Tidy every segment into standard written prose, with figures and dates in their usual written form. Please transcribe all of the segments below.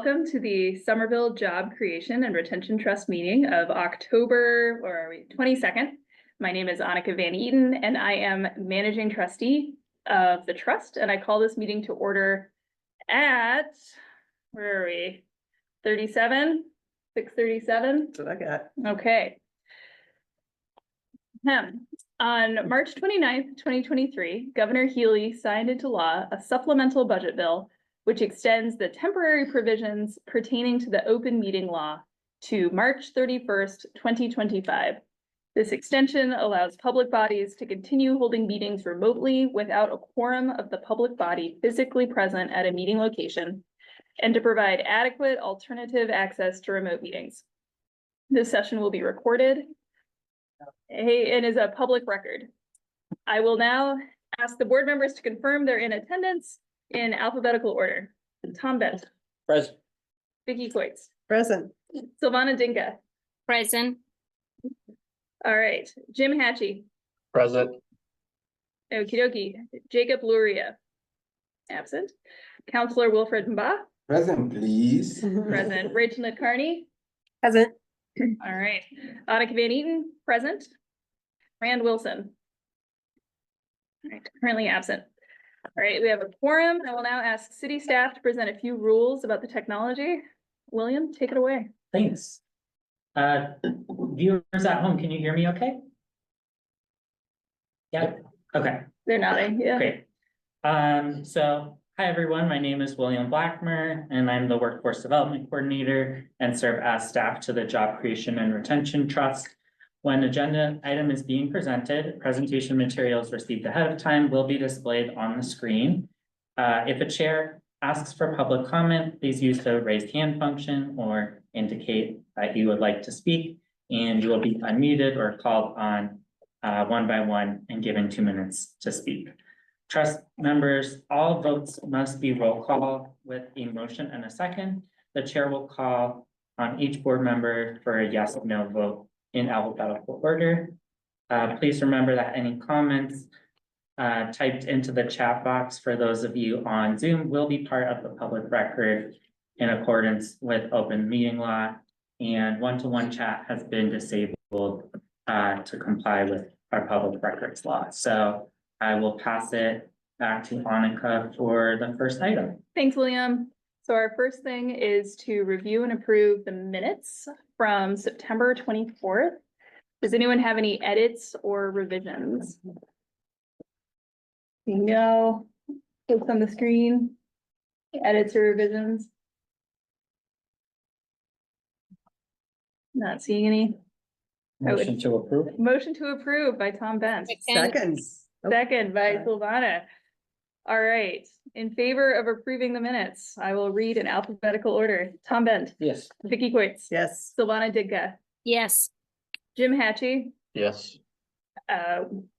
Welcome to the Somerville Job Creation and Retention Trust meeting of October, or are we, 22nd. My name is Annika Van Eaton, and I am managing trustee of the trust, and I call this meeting to order at, where are we? 6:37? That's what I got. Okay. On March 29th, 2023, Governor Healy signed into law a supplemental budget bill which extends the temporary provisions pertaining to the open meeting law to March 31st, 2025. This extension allows public bodies to continue holding meetings remotely without a quorum of the public body physically present at a meeting location, and to provide adequate alternative access to remote meetings. This session will be recorded and is a public record. I will now ask the board members to confirm they're in attendance in alphabetical order. Tom Bent. Present. Vicky Coates. Present. Silvana Dinka. Present. All right. Jim Hatchie. Present. Okie dokie. Jacob Luria. Absent. Counselor Wilfred Mba. Present, please. Present. Rachel Carney. Present. All right. Annika Van Eaton. Present. Rand Wilson. All right. Currently absent. All right, we have a quorum. I will now ask city staff to present a few rules about the technology. William, take it away. Thanks. Viewers at home, can you hear me okay? Yeah, okay, They're nodding, yeah. great. So, hi everyone, my name is William Blackmer and I'm the Workforce Development Coordinator and serve as staff to the Job Creation and Retention Trust. When agenda item is being presented, presentation materials received ahead of time will be displayed on the screen. If a chair asks for public comment, please use the raise hand function or indicate that you would like to speak, and you will be unmuted or called on one by one and given 2 minutes to speak. Trust members, all votes must be roll call with a motion and a second. The chair will call on each board member for a yes or no vote in alphabetical order. Please remember that any comments typed into the chat box for those of you on Zoom will be part of the public record in accordance with open meeting law, and one-to-one chat has been disabled to comply with our public records law. So I will pass it back to Annika for the first item. Thanks, William. So our first thing is to review and approve the minutes from September 24th. Does anyone have any edits or revisions? No, it's on the screen. Edits or revisions? Not seeing any. Motion to approve. Motion to approve by Tom Bent. Second. Second by Silvana. All right, in favor of approving the minutes, I will read in alphabetical order. Tom Bent. Yes. Vicky Coates. Yes. Silvana Dinka. Yes. Jim Hatchie. Yes.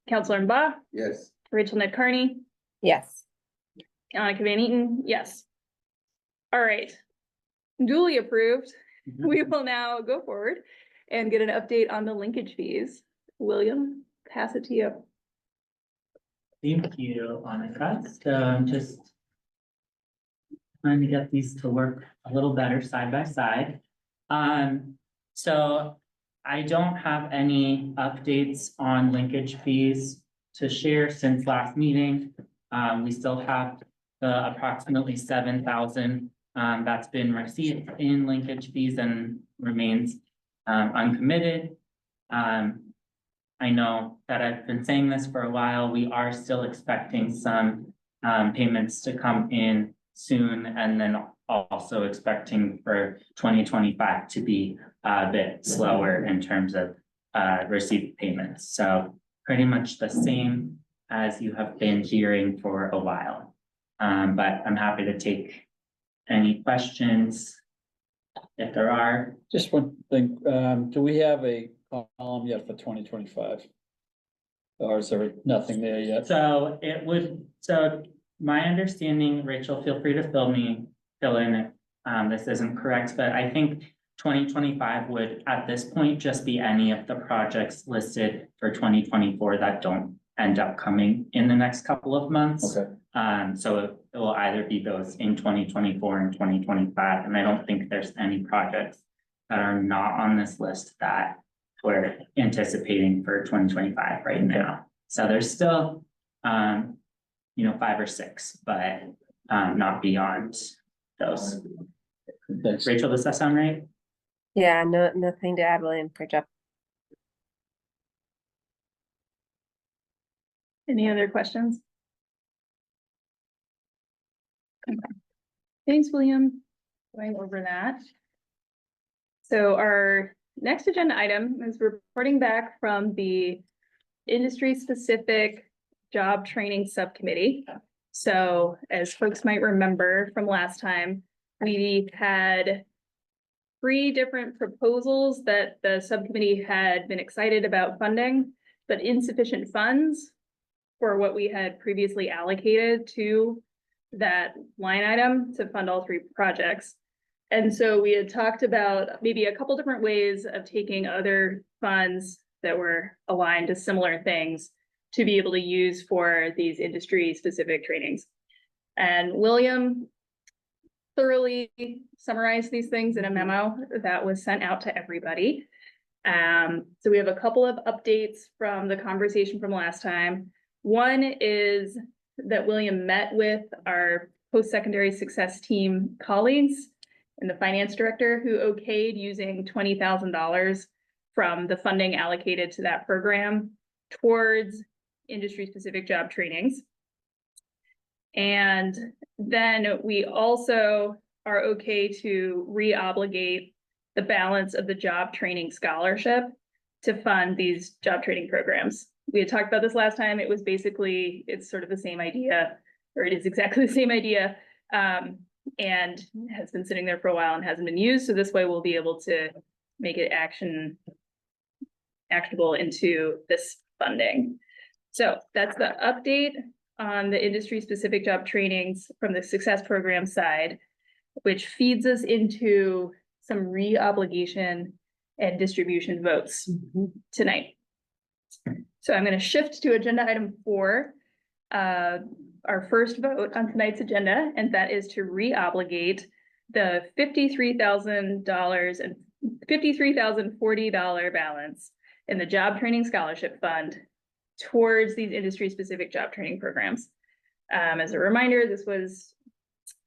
Counselor Mba. Yes. Rachel Carney. Yes. Annika Van Eaton. Yes. All right. Duly approved. We will now go forward and get an update on the linkage fees. William, pass it to you. Thank you, Annika. So I'm just trying to get these to work a little better side by side. So I don't have any updates on linkage fees to share since last meeting. We still have the approximately 7,000 that's been received in linkage fees and remains uncommitted. I know that I've been saying this for a while. We are still expecting some payments to come in soon, and then also expecting for 2025 to be a bit slower in terms of received payments. So pretty much the same as you have been hearing for a while. But I'm happy to take any questions if there are. Just one thing, do we have a column yet for 2025? Or is there nothing there yet? So so my understanding, Rachel, feel free to fill in if this isn't correct, but I think 2025 would at this point just be any of the projects listed for 2024 that don't end up coming in the next couple of months. Okay. So it will either be those in 2024 and 2025, and I don't think there's any projects that are not on this list that we're anticipating for 2025 right now. So there's still, 5 or 6, but not beyond those. Thanks. Rachel, does that sound right? Yeah, no, nothing to add, William. Great job. Any other questions? Okay. Thanks, William. Going over that. So our next agenda item is reporting back from the industry-specific job training subcommittee. So as folks might remember from last time, we had 3 different proposals that the subcommittee had been excited about funding, but insufficient funds for what we had previously allocated to that line item to fund all 3 projects. And so we had talked about maybe a couple different ways of taking other funds that were aligned to similar things to be able to use for these industry-specific trainings. And William thoroughly summarized these things in a memo that was sent out to everybody. So we have a couple of updates from the conversation from last time. One is that William met with our post-secondary success team colleagues and the finance director who okayed using $20,000 from the funding allocated to that program towards industry-specific job trainings. And then we also are okay to re-obligate the balance of the job training scholarship to fund these job training programs. We had talked about this last time. It was basically, it's sort of the same idea, or it is exactly the same idea, and has been sitting there for a while and hasn't been used. So this way we'll be able to make it actionable into this funding. So that's the update on the industry-specific job trainings from the success program side, which feeds us into some re-obligation and distribution votes tonight. So I'm going to shift to agenda item 4, our first vote on tonight's agenda, and that is to re-obligate the $53,000 and $53,040 balance in the job training scholarship fund towards these industry-specific job training programs. As a reminder, this was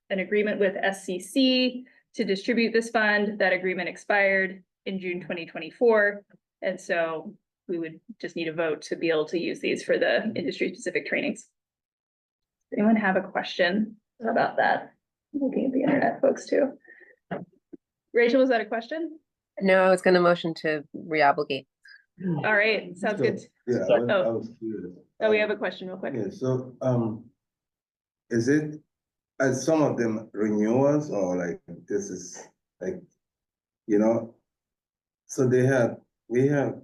an agreement with SCC to distribute this fund. That agreement expired in June 2024. And so we would just need a vote to be able to use these for the industry-specific trainings. Does anyone have a question about that? I'm looking at the internet folks too. Rachel, was that a question? No, I was going to motion to re-obligate. All right, sounds good. Yeah, So- I was curious. Oh, we have a question real quick. Yeah, so, is it, are some of them renewals or like, this is like, so we have,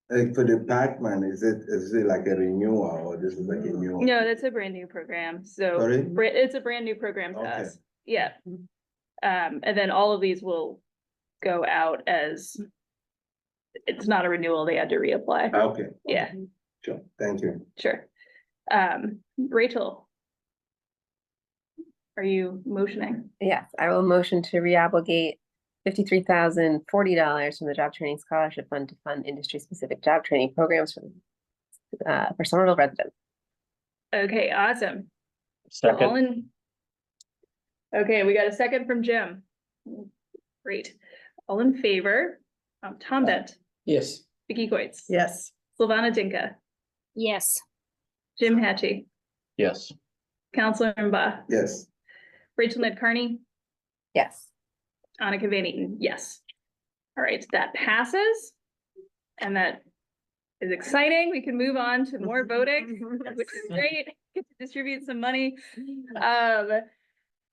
like for the Pac-Man, is it like a renewal or this is like a new? No, that's a brand new program. So Sorry? it's a brand new program to Okay. us. Yeah. And then all of these will go out as, it's not a renewal, they had to reapply. Okay. Yeah, Sure, thank you. sure. Rachel. Are you motioning? Yes, I will motion to re-obligate $53,040 from the Job Training Scholarship Fund to fund industry-specific job training programs for Somerville residents. Okay, awesome. So all Second, in. Okay, we got a second from Jim. Great. All in favor, Tom Bent, yes. Vicky Coates. Yes. Sylvana Dinka, Yes. Jim Hatchie, Yes. Counselor Mba, Yes, Rachel Ned Carney, Yes. Annika Van Eaton, yes. All right, that passes. And that is exciting. We can move on to more voting, which is great. Get to distribute some money.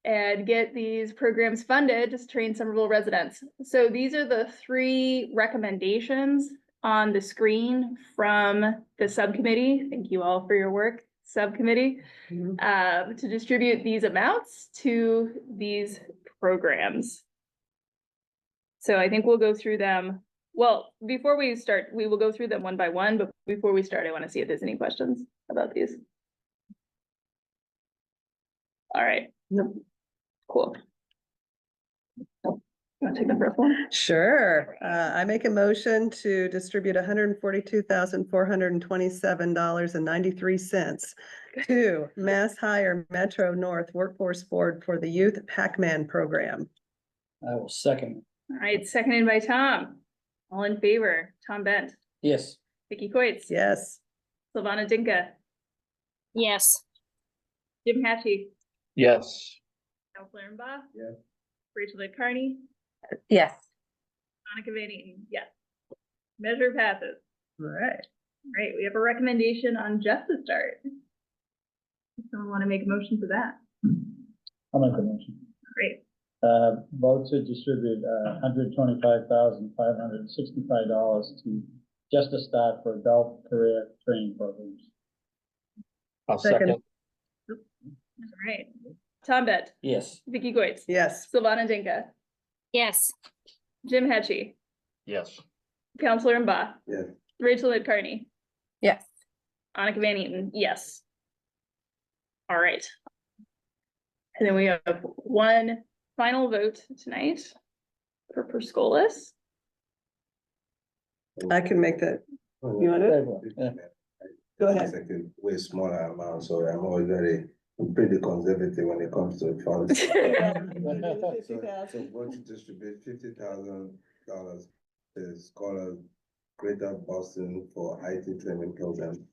And get these programs funded to train Somerville residents. So these are the 3 recommendations on the screen from the subcommittee. Thank you all for your work, subcommittee, to distribute these amounts to these programs. So I think we'll go through them Well, before we start, we will go through them one by one, but before we start, I want to see if there's any questions about these. All right. Cool. You want to take the first one? Sure. I make a motion to distribute $142,427.93 to Mass Hire Metro North Workforce Board for the Youth Pac-Man Program. I will second. All right, seconded by Tom. All in favor, Tom Bent, Yes. Vicky Coates. Yes. Sylvana Dinka, Yes. Jim Hatchie, Yes. Counselor Mba. Yes. Rachel Carney, Yes. Monica Van Eaton, yes. Measure passes. All right. All right, we have a recommendation on just to start. Someone want to make a motion for that? I'll make the motion. Great. Vote to distribute $125,565 to Just a Start for adult career training programs. I'll Second. All right. Tom Bent, Yes. Vicky Coates, Yes. Sylvana Dinka, Yes. Jim Hatchie, Yes. Counselor Mba, Yes. Rachel Carney, Yes. Monica Van Eaton, yes. All right. And then we have one final vote tonight for Perscolis. I can make that. You want to? Yeah. Go ahead. It's like a way smaller amount, so I'm always I'm pretty conservative when it comes to funds. So vote to distribute $50,000 to Scholars Greater Boston for IT training program.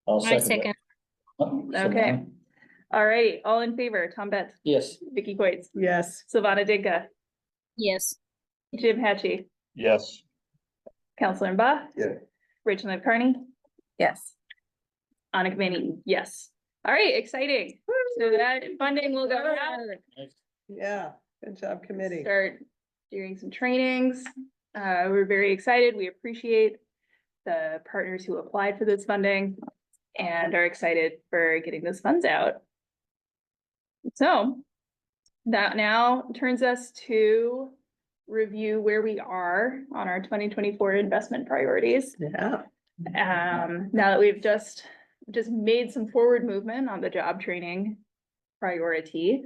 I'll I second. second. Okay. All right, all in favor, Tom Bent, Yes. Vicky Coates, Yes. Sylvana Dinka, Yes. Jim Hatchie, Yes. Counselor Mba, Yeah. Rachel Carney, Yes. Monica Van Eaton, yes. All right, exciting. So that funding will go out, Yeah. Good job, committee. start doing some trainings. We're very excited. We appreciate the partners who applied for this funding and are excited for getting those funds out. So that now turns us to review where we are on our 2024 investment priorities. Yeah. Now that we've just made some forward movement on the job training priority.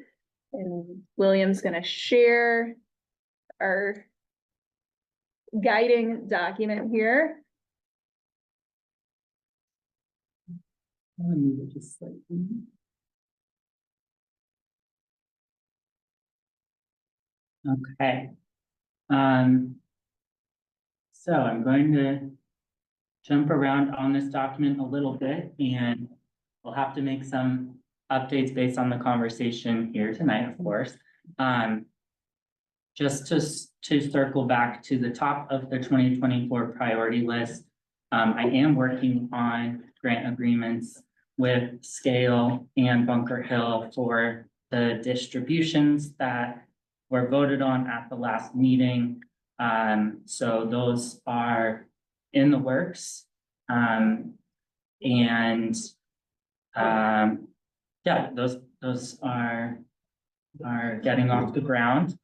And William's gonna share our guiding document here. Okay. So I'm going to jump around on this document a little bit, and we'll have to make some updates based on the conversation here tonight, of course. Just to circle back to the top of the 2024 priority list, I am working on grant agreements with Scale and Bunker Hill for the distributions that were voted on at the last meeting. So those are in the works. Yeah, those are getting off the ground.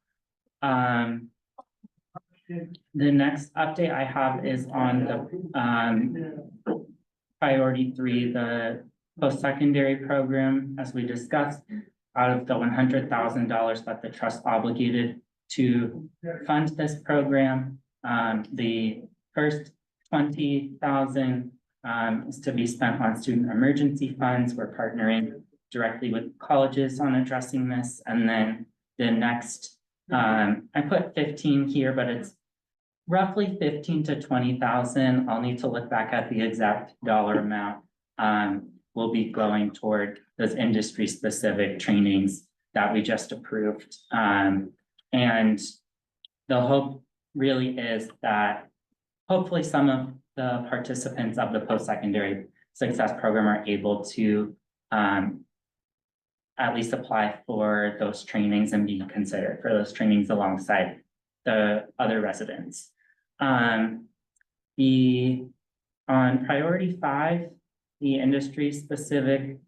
The next update I have is on the priority 3, the post-secondary program, as we discussed, out of the $100,000 that the trust obligated to fund this program. The first 20,000 is to be spent on student emergency funds. We're partnering directly with colleges on addressing this. And then the next, I put 15 here, but it's roughly 15 to 20,000. I'll need to look back at the exact dollar amount. Will be going toward those industry specific trainings that we just approved. And the hope really is that hopefully some of the participants of the post-secondary success program are able to at least apply for those trainings and be considered for those trainings alongside the other residents. On priority 5, the industry specific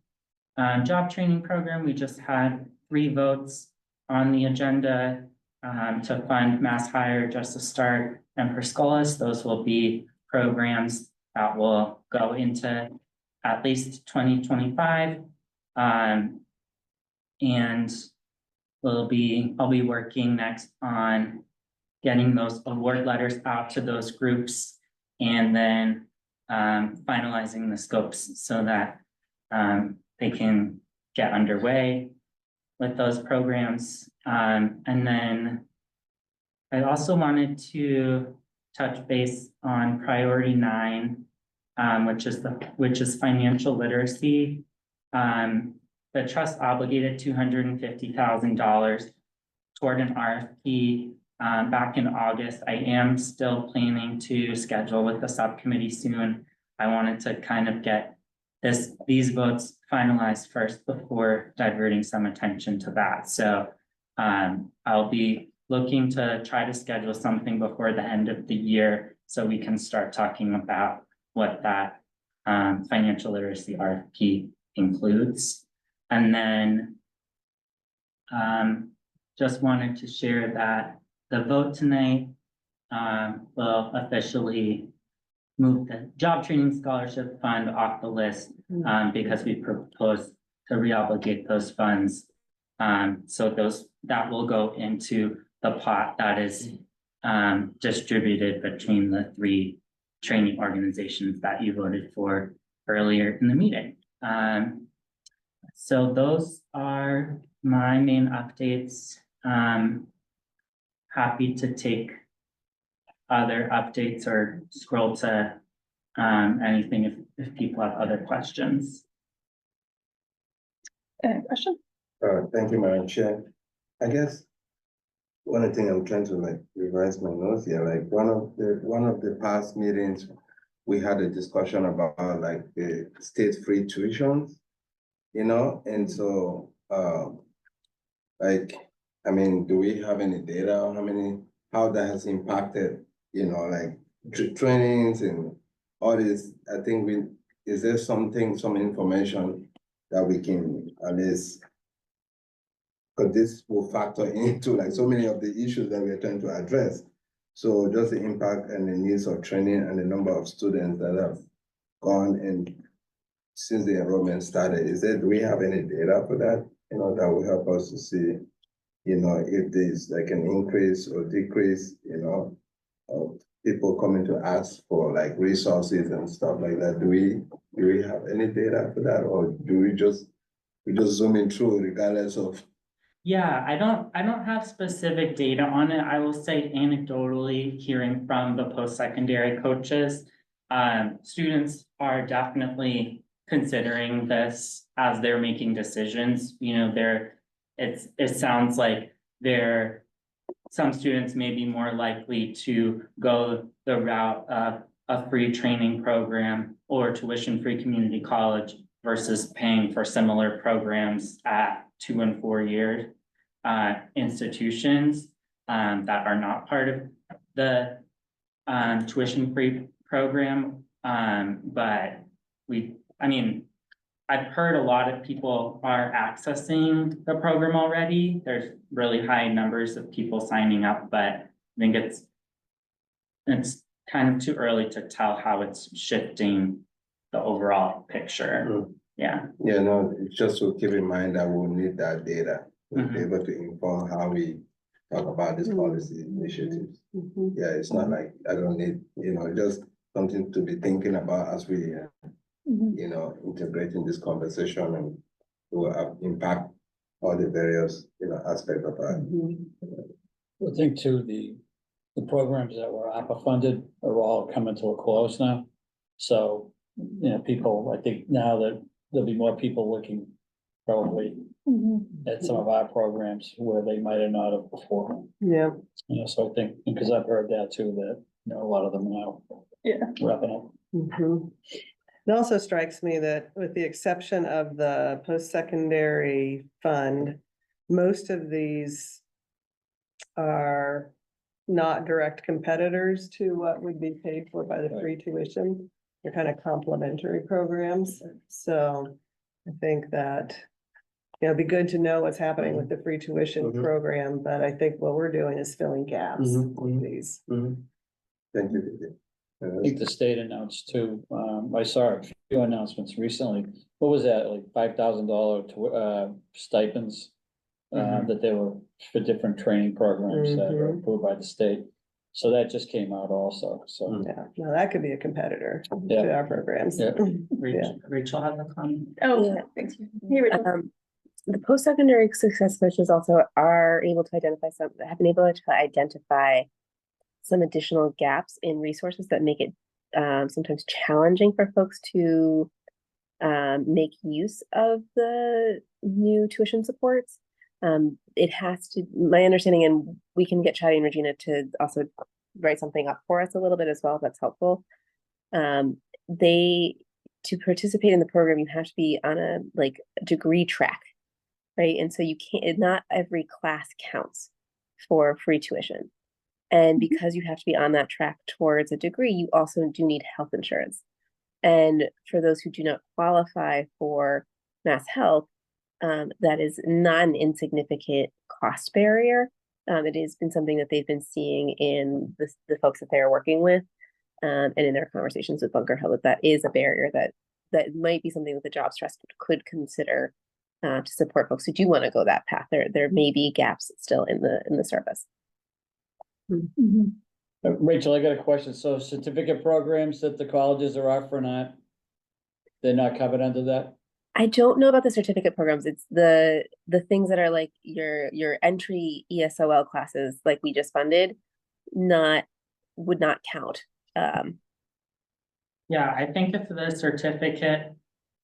job training program, we just had 3 votes on the agenda. to fund Mass Hire, Justice Start, and Perscolas. Those will be programs that will go into at least 2025. And I'll be working next on getting those award letters out to those groups and then finalizing the scopes so that they can get underway with those programs. And then I also wanted to touch base on priority 9, which is financial literacy. The trust obligated $250,000 toward an RFP back in August. I am still planning to schedule with the subcommittee soon. I wanted to kind of get these votes finalized first before diverting some attention to that. So I'll be looking to try to schedule something before the end of the year so we can start talking about what that financial literacy RFP includes. And then just wanted to share that the vote tonight will officially move the Job Training Scholarship Fund off the list because we propose to reobligate those funds. So that will go into the pot that is distributed between the 3 training organizations that you voted for earlier in the meeting. So those are my main updates. Happy to take other updates or scroll to anything if people have other questions. Any question? Thank you, Madam Chair. I guess one thing I'm trying to like revise my notes here, like one of the past meetings, we had a discussion about like the state free tuitions, you know, and so like, I mean, do we have any data on how that has impacted, you know, like trainings and all this? I think is there some information that we can at least, because this will factor into like so many of the issues that we are trying to address. So just the impact and the needs of training and the number of students that have gone and since the enrollment started, do we have any data for that, you know, that will help us to see, you know, if there's like an increase or decrease, you know, of people coming to ask for like resources and stuff like that? Do we have any data for that, or do we just zoom in through regardless of? Yeah, I don't have specific data on it. I will say anecdotally, hearing from the post-secondary coaches, students are definitely considering this as they're making decisions. You know, it sounds like some students may be more likely to go the route of a free training program or tuition-free community college versus paying for similar programs at 2 and 4 year institutions that are not part of the tuition-free program. But I've heard a lot of people are accessing the program already. There's really high numbers of people signing up, but I think it's kind of too early to tell how it's shifting the overall picture. Yeah. Yeah, no, just to keep in mind that we'll need that data to be able to inform how we talk about this policy initiatives. Yeah, it's not like I don't need, you know, just something to be thinking about as we, you know, integrate in this conversation and will impact all the various, you know, aspects of that. I think too, the programs that were APA funded are all coming to a close now. So, you know, people, I think now that there'll be more people looking probably at some of our programs where they might have not have before. Yeah. You know, so I think, because I've heard that too, that, you know, a lot of them now wrapping up. It also strikes me that with the exception of the post-secondary fund, most of these are not direct competitors to what would be paid for by the free tuition. They're kind of complementary programs. So I think that it'd be good to know what's happening with the free tuition Mhm. program, but I think what we're doing is filling gaps Mhm, with mhm. these. Thank you, Vicky. I think the state announced too, I saw a few announcements recently, what was that, like $5,000 stipends? Mhm. That they were for different training programs that were Mhm. approved by the state. So that just came out also, so. Mm. Yeah, no, that could be a competitor Yeah. to our programs. Yeah. Rachel has a comment. Oh, Yeah. thanks. Hey, Rachel. The post-secondary success coaches also are able to identify have been able to identify some additional gaps in resources that make it sometimes challenging for folks to make use of the new tuition supports. It has to, my understanding, and we can get Chatty and Regina to also write something up for us a little bit as well, if that's helpful. To participate in the program, you have to be on a degree track, right? And so you can't, not every class counts for free tuition. And because you have to be on that track towards a degree, you also do need health insurance. And for those who do not qualify for Mass Health, that is not an insignificant cost barrier. It has been something that they've been seeing in the folks that they are working with, and in their conversations with Bunker Hill, that is a barrier that might be something that the Jobs Trust could consider to support folks who do want to go that path. There may be gaps still in the service. Rachel, I got a question. So certificate programs that the colleges are offering, they're not covered under that? I don't know about the certificate programs. It's the things that are like your entry ESOL classes, like we just funded, would not count. Yeah, I think if the certificate,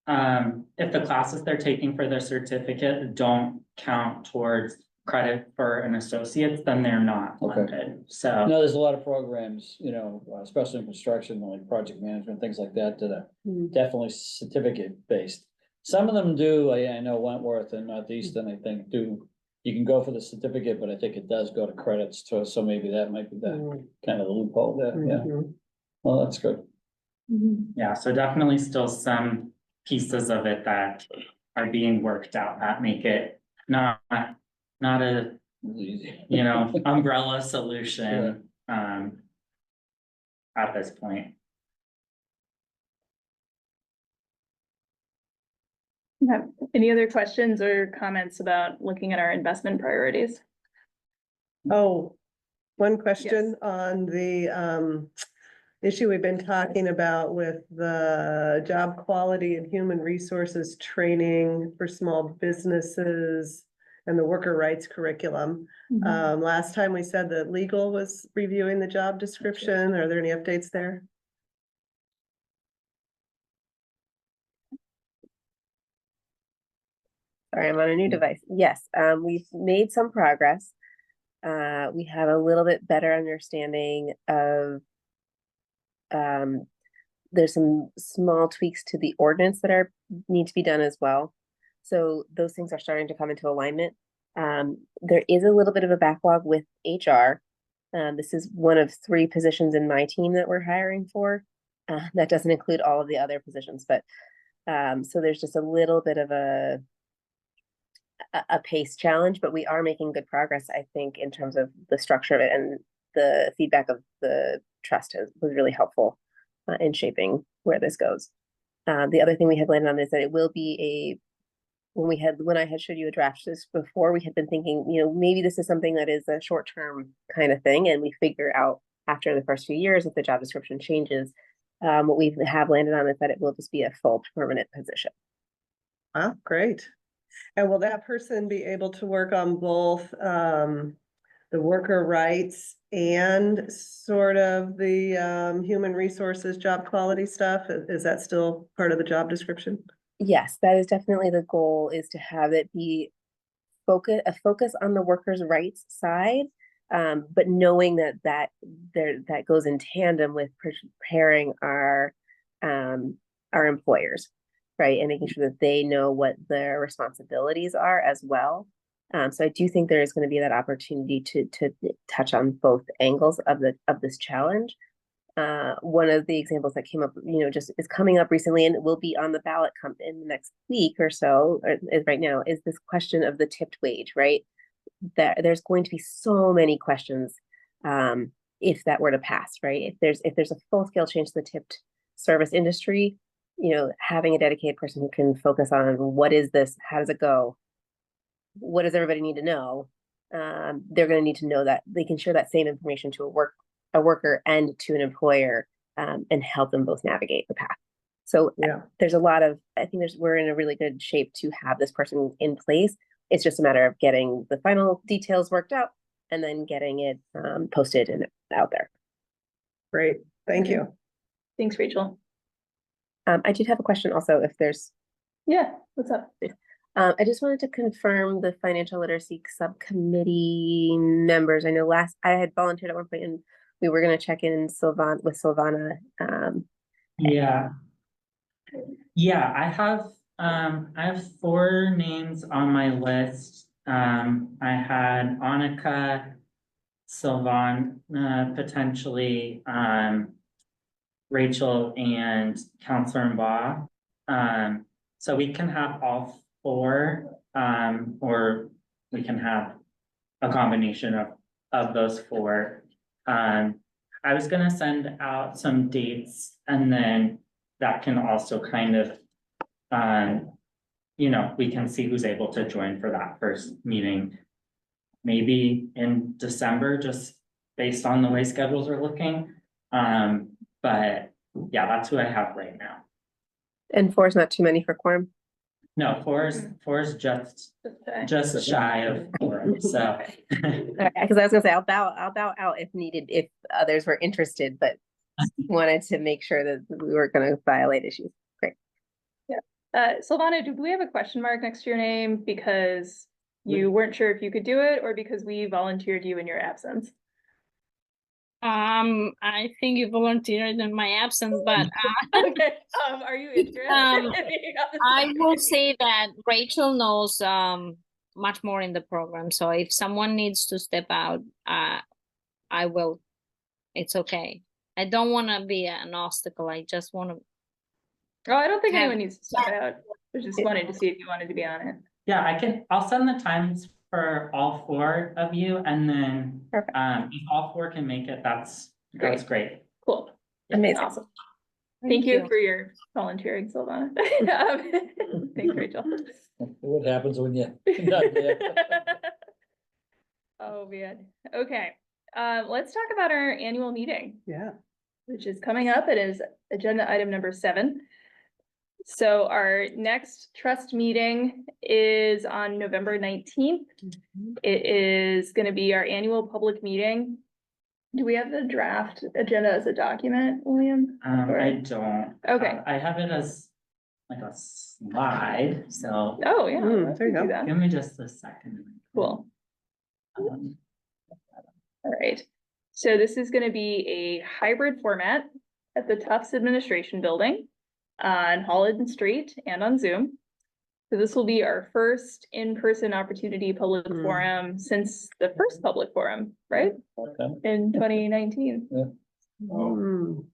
if the classes they're taking for their certificate don't count towards credit for an associate's, then they're not Okay. funded, so. No, there's a lot of programs, especially in construction, like project management, things like that, that are definitely certificate based. Some of them do, I know Wentworth and Northeastern, I think, do. You can go for the certificate, but I think it does go to credits too, so maybe that might be the kind of the loophole there, yeah. Mhm. Well, that's good. Yeah, so definitely still some pieces of it that are being worked out that make it not a, Easy. umbrella solution, at this point. Have any other questions or comments about looking at our investment priorities? Oh, one question on the issue we've been talking about with the job quality and human resources training for small businesses and the worker rights curriculum. Last time we said that legal was reviewing the job description. Are there any updates there? Sorry, I'm on a new device. Yes, we've made some progress. We have a little bit better understanding of there's some small tweaks to the ordinance that need to be done as well. So those things are starting to come into alignment. There is a little bit of a backlog with HR. This is one of 3 positions in my team that we're hiring for. That doesn't include all of the other positions, but so there's just a little bit of a pace challenge, but we are making good progress, I think, in terms of the structure of it, and the feedback of the trust was really helpful in shaping where this goes. The other thing we had landed on is that it will be when I had showed you a draft this before, we had been thinking, maybe this is something that is a short-term kind of thing, and we figure out after the first few years if the job description changes. What we have landed on is that it will just be a full permanent position. Ah, great. And will that person be able to work on both the worker rights and sort of the human resources, job quality stuff? Is that still part of the job description? Yes, that is definitely the goal, is to have it be a focus on the workers' rights side, but knowing that goes in tandem with preparing our employers, right, and making sure that they know what their responsibilities are as well. So I do think there is going to be that opportunity to touch on both angles of this challenge. one of the examples that came up, just is coming up recently and it will be on the ballot come in the next week or so, or is right now, is this question of the tipped wage, right? That there's going to be so many questions, if that were to pass, right? If there's a full-scale change to the tipped service industry, having a dedicated person who can focus on what is this, how does it go, what does everybody need to know? They're going to need to know that they can share that same information to a worker and to an employer, and help them both navigate the path. So Yeah. there's a lot of, I think we're in a really good shape to have this person in place. It's just a matter of getting the final details worked out and then getting it posted and out there. Great, thank you. Thanks, Rachel. I did have a question also, if there's, Yeah, what's up? I just wanted to confirm the financial literacy subcommittee members. I know I had volunteered at one point and we were going to check in with Silvana. Yeah. Yeah, I have 4 names on my list. I had Annika, Sylvana, potentially, Rachel and Counselor Mba. So we can have all 4, or we can have a combination of those 4. I was gonna send out some dates and then that can also kind of, we can see who's able to join for that first meeting. Maybe in December, just based on the way schedules are looking. But yeah, that's who I have right now. And 4 is not too many for quorum. No, 4 is just shy of 4, so. Because I was gonna say I'll bow out if needed, if others were interested, but wanted to make sure that we weren't gonna violate issues. Great. Silvana, do we have a question mark next to your name because you weren't sure if you could do it or because we volunteered you in your absence? I think you volunteered in my absence, but Okay, are you interested? I will say that Rachel knows much more in the program. So if someone needs to step out, I will. It's okay. I don't want to be an obstacle. I just want to. Oh, I don't think Yeah. anyone needs to step out. I just wanted to see if you wanted to be on it. Yeah, I'll send the times for all 4 of you and then, Perfect. if all 4 can make it, that's great. Cool. Amazing. Awesome. Thank you for your volunteering, Silvana. Thanks, Rachel. What happens when you're not there? Oh, man. Okay. Let's talk about our annual meeting, Yeah, which is coming up. It is agenda item number 7. So our next trust meeting is on November 19th. It is going to be our annual public meeting. Do we have the draft agenda as a document, William? I don't. Okay. I have it as like a slide, so Oh, yeah. there you let's do go. that. give me just a second. Cool. Um, All right. So this is going to be a hybrid format at the Tufts Administration Building on Holland Street and on Zoom. So this will be our first in-person opportunity public forum since the first public forum, right? Okay. In 2019, Mm.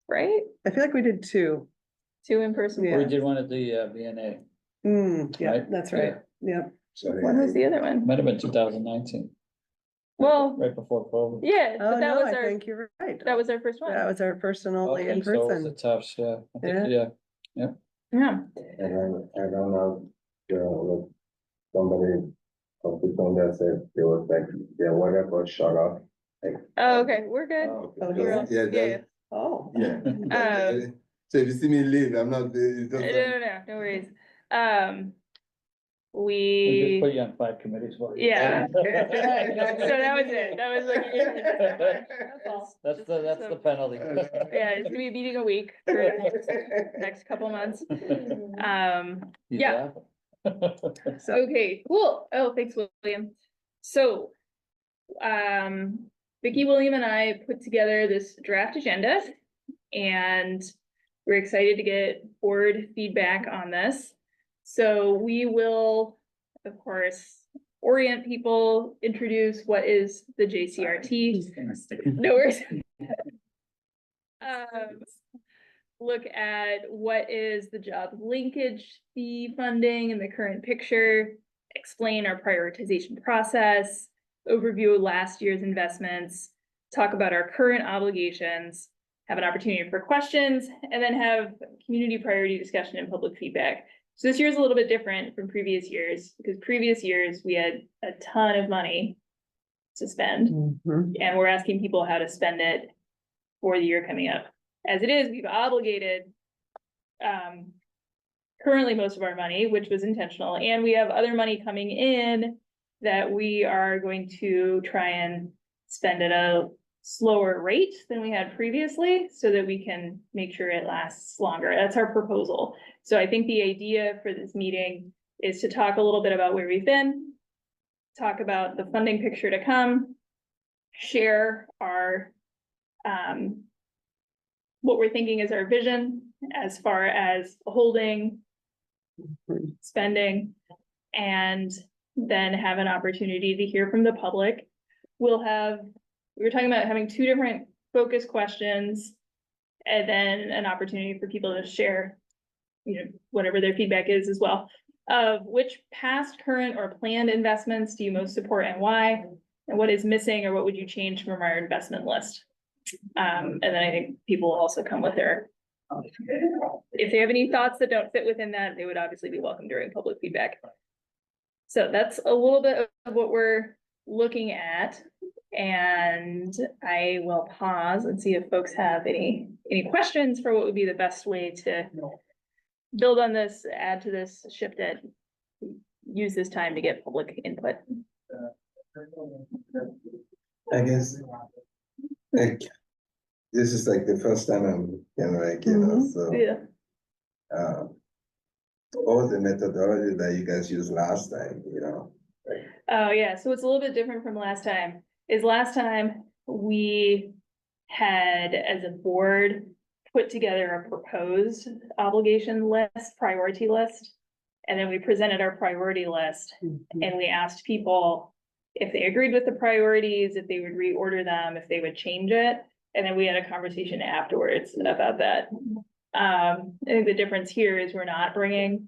right? I feel like we did 2. 2 in-person. Yeah. We did one at the VNA, Yeah, Right? that's right. Yep. Sorry, When was the other one? might have been 2019, Well, right before COVID. yeah, Oh, but that no, was I our, think you're right. that was our first one. That was our first and only Okay, in so it was person. the Tufts, yeah. I think, Yeah. yeah. Yeah. I don't know, like, somebody of the phone that said there was like, their water got shut off. Like, Oh, okay, we're good. oh, Oh, okay. yeah. Yeah, Yeah. that's, Oh. yeah. So if you see me leave, I'm not, it No, doesn't. no worries. We just We, put you on 5 committees for you. yeah. So that was it. That was like. That's the penalty. Yeah, it's gonna be a meeting a week for the next couple months. He's Yeah. laughing. Okay, cool. Oh, thanks, William. So, Vicky, William and I put together this draft agenda and we're excited to get board feedback on this. So we will, of course, orient people, introduce what is the JCRT. He's gonna stick in. No worries. Look at what is the job linkage fee funding in the current picture, explain our prioritization process, overview of last year's investments, talk about our current obligations, have an opportunity for questions, and then have community priority discussion and public feedback. So this year is a little bit different from previous years, because previous years we had a ton of money to spend, Mhm. and we're asking people how to spend it for the year coming up. As it is, we've obligated currently most of our money, which was intentional, and we have other money coming in that we are going to try and spend at a slower rate than we had previously, so that we can make sure it lasts longer. That's our proposal. So I think the idea for this meeting is to talk a little bit about where we've been, talk about the funding picture to come, share our what we're thinking is our vision as far as holding, spending, and then have an opportunity to hear from the public. We were talking about having 2 different focus questions, and then an opportunity for people to share, whatever their feedback is as well. Of which past, current, or planned investments do you most support and why? And what is missing, or what would you change from our investment list? And then I think people will also come with if they have any thoughts that don't fit within that, they would obviously be welcome during public feedback. So that's a little bit of what we're looking at. And I will pause and see if folks have any questions for what would be the best way to build on this, add to this, shift it, use this time to get public input. I guess, like, this is like the first time I'm, so. Yeah. What was the methodology that you guys used last time, Oh, yeah, so it's a little bit different from last time. Last time we had, as a board, put together a proposed obligation list, priority list. And then we presented our priority list, and we asked people if they agreed with the priorities, if they would reorder them, if they would change it. And then we had a conversation afterwards about that. I think the difference here is we're not bringing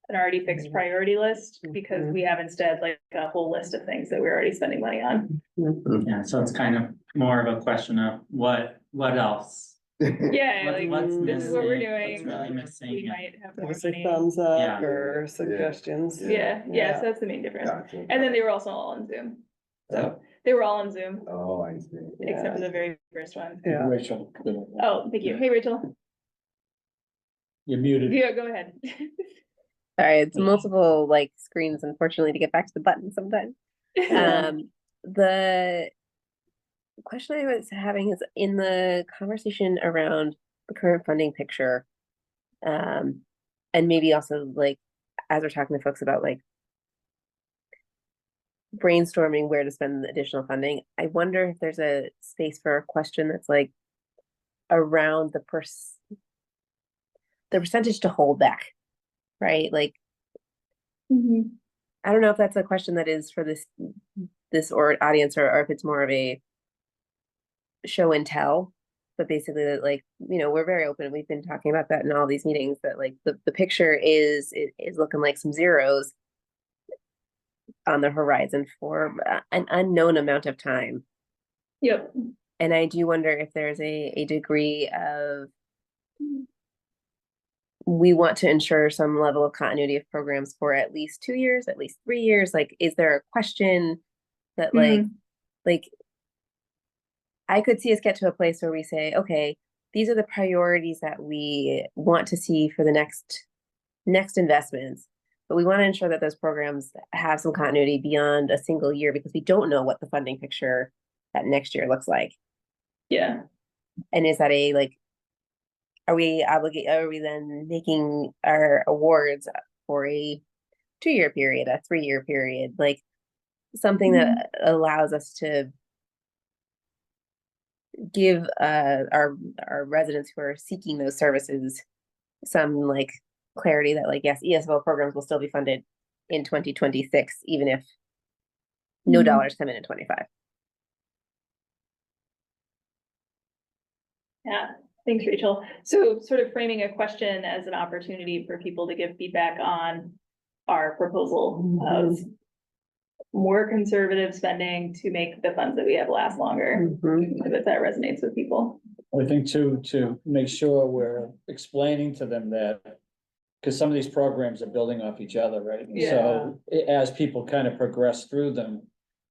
an already fixed priority list, because we have instead like a whole list of things that we're already spending money on. Yeah, so it's kind of more of a question of what else? Yeah, What- like, what's this is what we're missing? doing. What's really missing? We might have more Give us a money. thumbs up Yeah. or suggestions. Yeah, so that's the main difference. Gotcha. And then they were also all on Zoom. So they were all on Zoom, Oh, I see. except for the very first one. Yeah. Rachel, Oh, thank you. Hey, Rachel. you're muted. Yeah, go ahead. Sorry, it's multiple like screens, unfortunately, to get back to the button sometimes. The question I was having is in the conversation around the current funding picture, and maybe also like as we're talking to folks about like brainstorming where to spend the additional funding, I wonder if there's a space for a question that's like around the percentage to hold back, right? Like, I don't know if that's a question that is for this or audience, or if it's more of a show and tell. But basically, that like, we're very open. We've been talking about that in all these meetings, that like the picture is looking like some zeros on the horizon for an unknown amount of time. Yep. And I do wonder if there's a degree of, we want to ensure some level of continuity of programs for at least 2 years, at least 3 years. Like, is there a question that like I could see us get to a place where we say, okay, these are the priorities that we want to see for the next investments, but we want to ensure that those programs have some continuity beyond a single year, because we don't know what the funding picture that next year looks like. Yeah. And is that are we then making our awards for a 2-year period, a 3-year period, like something that allows us to give our residents who are seeking those services some like clarity that like, yes, ESL programs will still be funded in 2026, even if no dollars come in 25. Yeah, thanks, Rachel. So sort of framing a question as an opportunity for people to give feedback on our proposal of more conservative spending to make the funds that we have last longer, if that resonates with people. I think to make sure we're explaining to them that, because some of these programs are building off each other, right? And so as people kind of progress through them,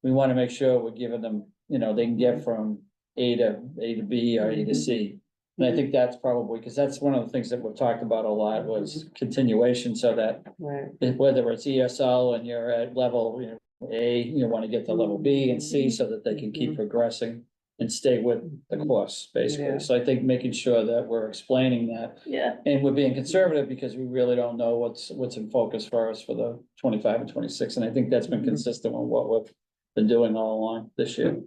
we want to make sure we're giving them, you know, they can get from A to B or A to C. And I think that's probably, because that's one of the things that we've talked about a lot was continuation, so that whether it's ESL and you're at level, you know, A, you want to get to level B and C so that they can keep progressing and stay with the course, basically. Yeah. So I think making sure that we're explaining that. Yeah. And we're being conservative because we really don't know what's in focus for us for the 25 and 26. And I think that's been consistent with what we've been doing all along this year.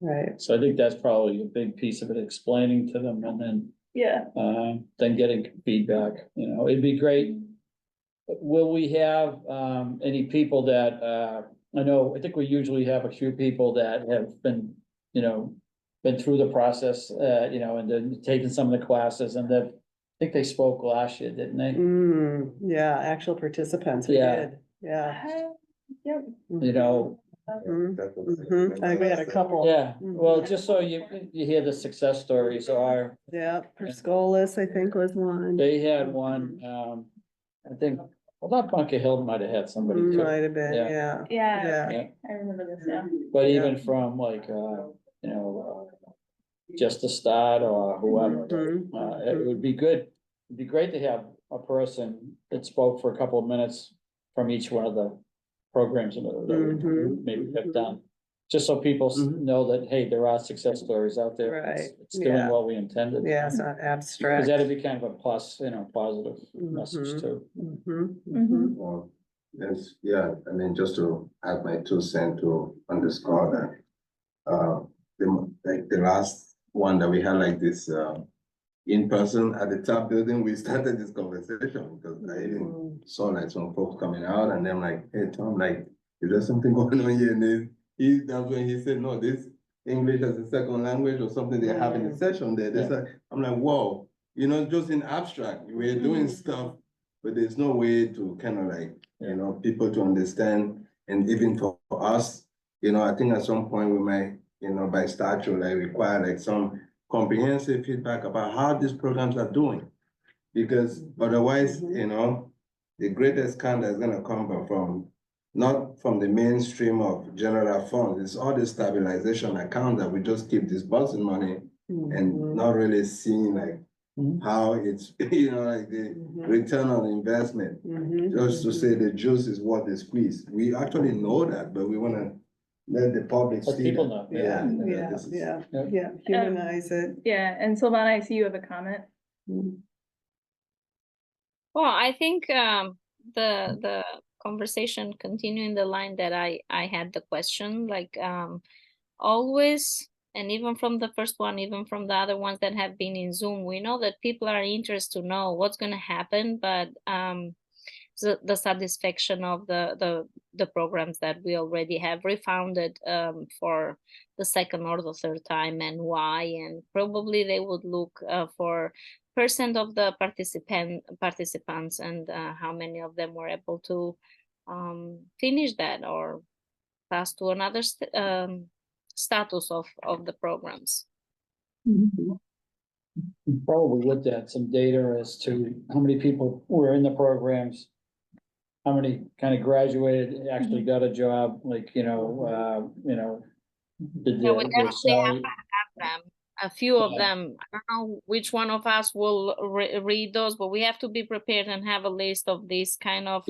Right. So I think that's probably a big piece of it, explaining to them and then getting feedback, you know, it'd be great. Will we have any people that I think we usually have a few people that have been, you know, been through the process, you know, and then taken some of the classes, and I think they spoke last year, didn't they? Yeah, actual participants, we Yeah. did, yeah. Yep. You know, I think we had a couple. yeah, well, just so you hear the success stories are, Yeah, Perscolis, I think, was one. they had one, I think, well, not Bunker Hill might have had somebody too. Might have been, Yeah. yeah. Yeah, I remember this now. But even from like, you know, Just a Start or whoever, it would be good. It'd be great to have a person that spoke for a couple of minutes from each one of the programs that we maybe have done. Just so people know that, hey, there are success stories out there. It's doing Yeah. what we intended. Yeah, it's not abstract. Because that'd be kind of a plus, you know, positive message too. Well, yes, yeah, I mean, just to add my 2 cents to underscore that. The last one that we had like this, in person at the top building, we started this conversation because I even saw like some folks coming out and then like, hey, Tom, like, is there something going on here? And that's when he said, no, this English as a second language or something they have in the session there. I'm like, whoa, you know, just in abstract, we're doing stuff, but there's no way to kind of like, you know, people to understand. And even for us, you know, I think at some point we might, you know, by statute, like require like some comprehensive feedback about how these programs are doing. Because otherwise, you know, the greatest kind is gonna come from, not from the mainstream of general funds, it's all the stabilization account that we just keep disbursing money and not really seeing like how it's, you know, like the return on investment. Just to say the juice is what they squeeze. We actually know that, but we wanna let the public Let see people that. know. Yeah, humanize it. Yeah, and Silvana, I see you have a comment. Well, I think the conversation continuing the line that I had the question, like always, and even from the first one, even from the other ones that have been in Zoom, we know that people are interested to know what's going to happen, but the satisfaction of the programs that we already have refounded for the second or the third time, and why, and probably they would look for percent of the participants and how many of them were able to finish that or pass to another status of the programs. Probably looked at some data as to how many people were in the programs, how many kind of graduated, actually got a job, like, you know, did Yeah, we their definitely have salary. to have them. A few of them. I don't know which one of us will read those, but we have to be prepared and have a list of this kind of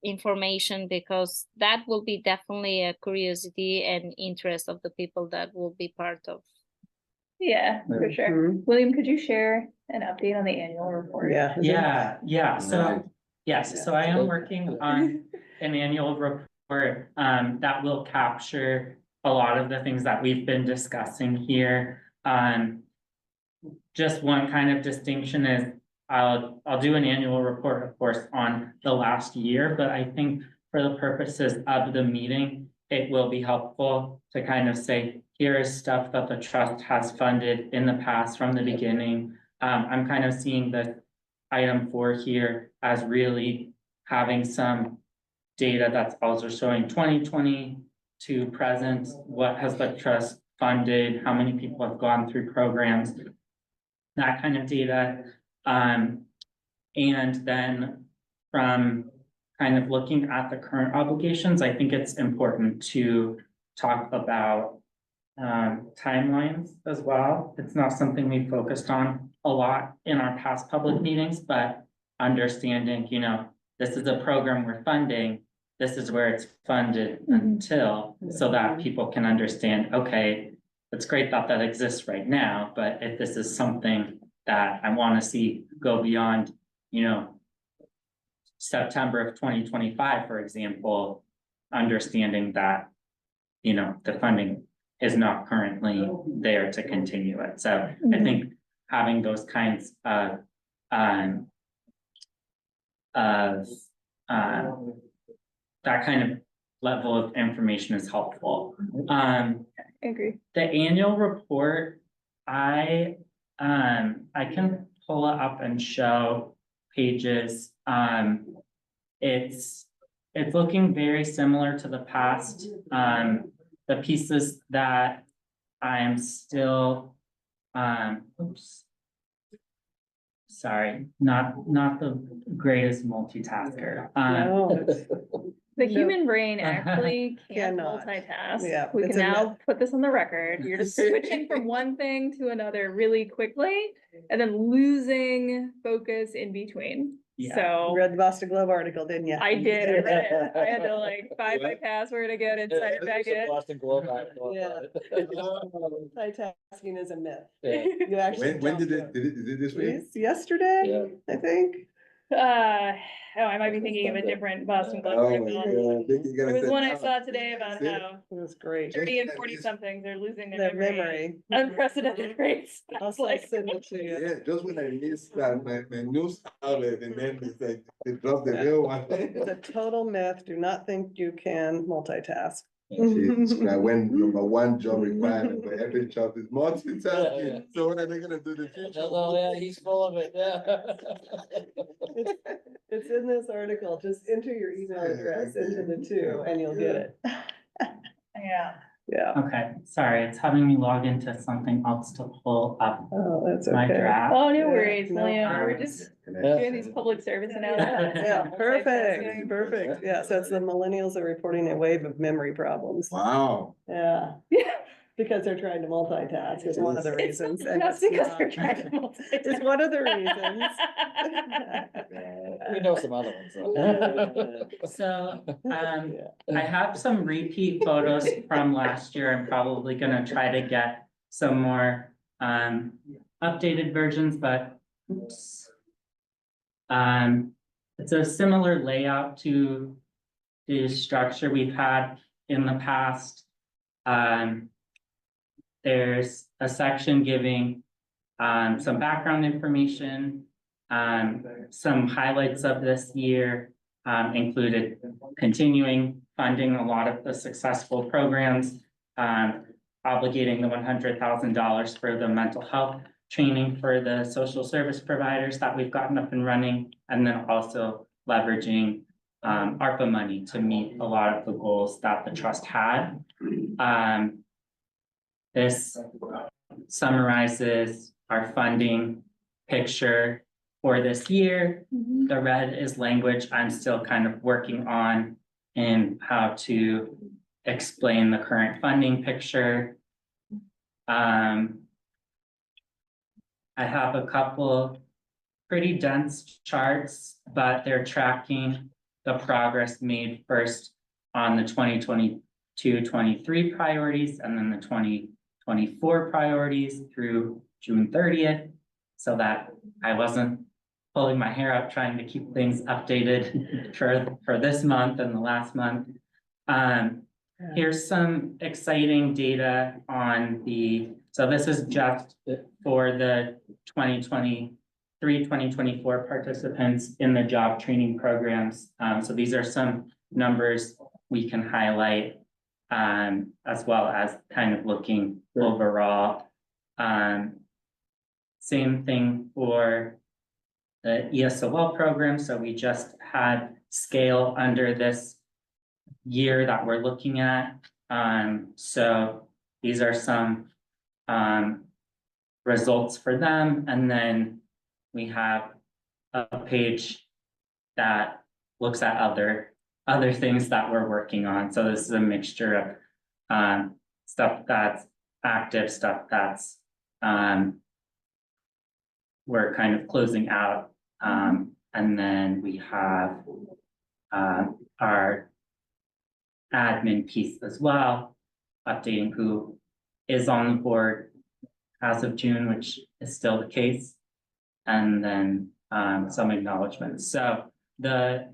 information, because that will be definitely a curiosity and interest of the people that will be part of. Yeah, for sure. William, could you share an update on the annual report? Yeah. So, yes, so I am working on an annual report that will capture a lot of the things that we've been discussing here. Just one kind of distinction is I'll do an annual report, of course, on the last year, but I think for the purposes of the meeting, it will be helpful to kind of say, here is stuff that the trust has funded in the past from the beginning. I'm kind of seeing the item 4 here as really having some data that's also showing 2020 to present. What has the trust funded? How many people have gone through programs? That kind of data. And then from kind of looking at the current obligations, I think it's important to talk about timelines as well. It's not something we focused on a lot in our past public meetings, but understanding, you know, this is a program we're funding, this is where it's funded until, so that people can understand, okay, it's great that that exists right now, but if this is something that I want to see go beyond, you know, September of 2025, for example, understanding that, you know, the funding is not currently there to continue it. So I think having those kinds of that kind of level of information is helpful. I agree. The annual report, I can pull it up and show pages. It's looking very similar to the past. The pieces that I'm still, oops. Sorry, not the greatest multitasker. No, The No. human brain actually can't Cannot. multitask. Yeah, We it's can a now put this on the record. You're just switching from one thing to another really quickly and then losing focus in between. Yeah. So read the Boston Globe article, didn't you? I did, I read it. I had to like find my password again and sign it back in. Boston Globe article Yeah. about it. Multitasking is a myth. Yeah. You actually When don't did do it, is it this week? It's yesterday, Yeah. I think. Oh, I might be thinking of a different Boston Globe Oh, my article. God. Think you're There gonna was say, one I "Ah, saw today about see? how It was great. 30 and 40 somethings are losing Their their memory. memory. Unprecedented rates. I'll It's like, send it to you. Yeah, just when I missed that, my news outlet, and then it's like, they dropped the real one. It's a total myth. Do not think you can multitask. Jesus Christ, when #1 job requirement for every job is multitasking, Yeah. so what are they gonna do the future? Oh, yeah, he's full of it, yeah. It's in this article. Just enter your email address into the 2 and you'll get it. yeah. Yeah. Okay, sorry, it's having me log into something else to pull up Oh, that's my okay. draft. Oh, Yeah, no worries, no William. We're worries. just Yeah. doing these public service announcements. Yeah, perfect, Multitasking. perfect. Yeah, so it's the millennials are reporting a wave of memory problems. Wow. Yeah, Yeah. because they're trying to multitask is one of the It's not reasons. and just it's because not- they're trying to multitask. It's one of the reasons. We know some other ones, though. So, Yeah. I have some repeat photos from last year. I'm probably gonna try to get some more updated versions, but oops. It's a similar layout to the structure we've had in the past. There's a section giving some background information, some highlights of this year. Included continuing funding a lot of the successful programs, obligating the $100,000 for the mental health training for the social service providers that we've gotten up and running, and then also leveraging ARPA money to meet a lot of the goals that the trust had. This summarizes our funding picture for this year. Mhm. The red is language I'm still kind of working on in how to explain the current funding picture. I have a couple pretty dense charts, but they're tracking the progress made first on the 2022-23 priorities and then the 2024 priorities through June 30th, so that I wasn't pulling my hair out trying to keep things updated for this month and the last month. Here's some exciting data on so this is just for the 2023-2024 participants in the job training programs. So these are some numbers we can highlight. as well as kind of looking Sure. overall. Same thing for the ESOL program, so we just had scale under this year that we're looking at. So these are some results for them, and then we have a page that looks at other things that we're working on. So this is a mixture of stuff that's active, stuff that's we're kind of closing out. And then we have our admin piece as well, updating who is on the board as of June, which is still the case. And then some acknowledgements. So the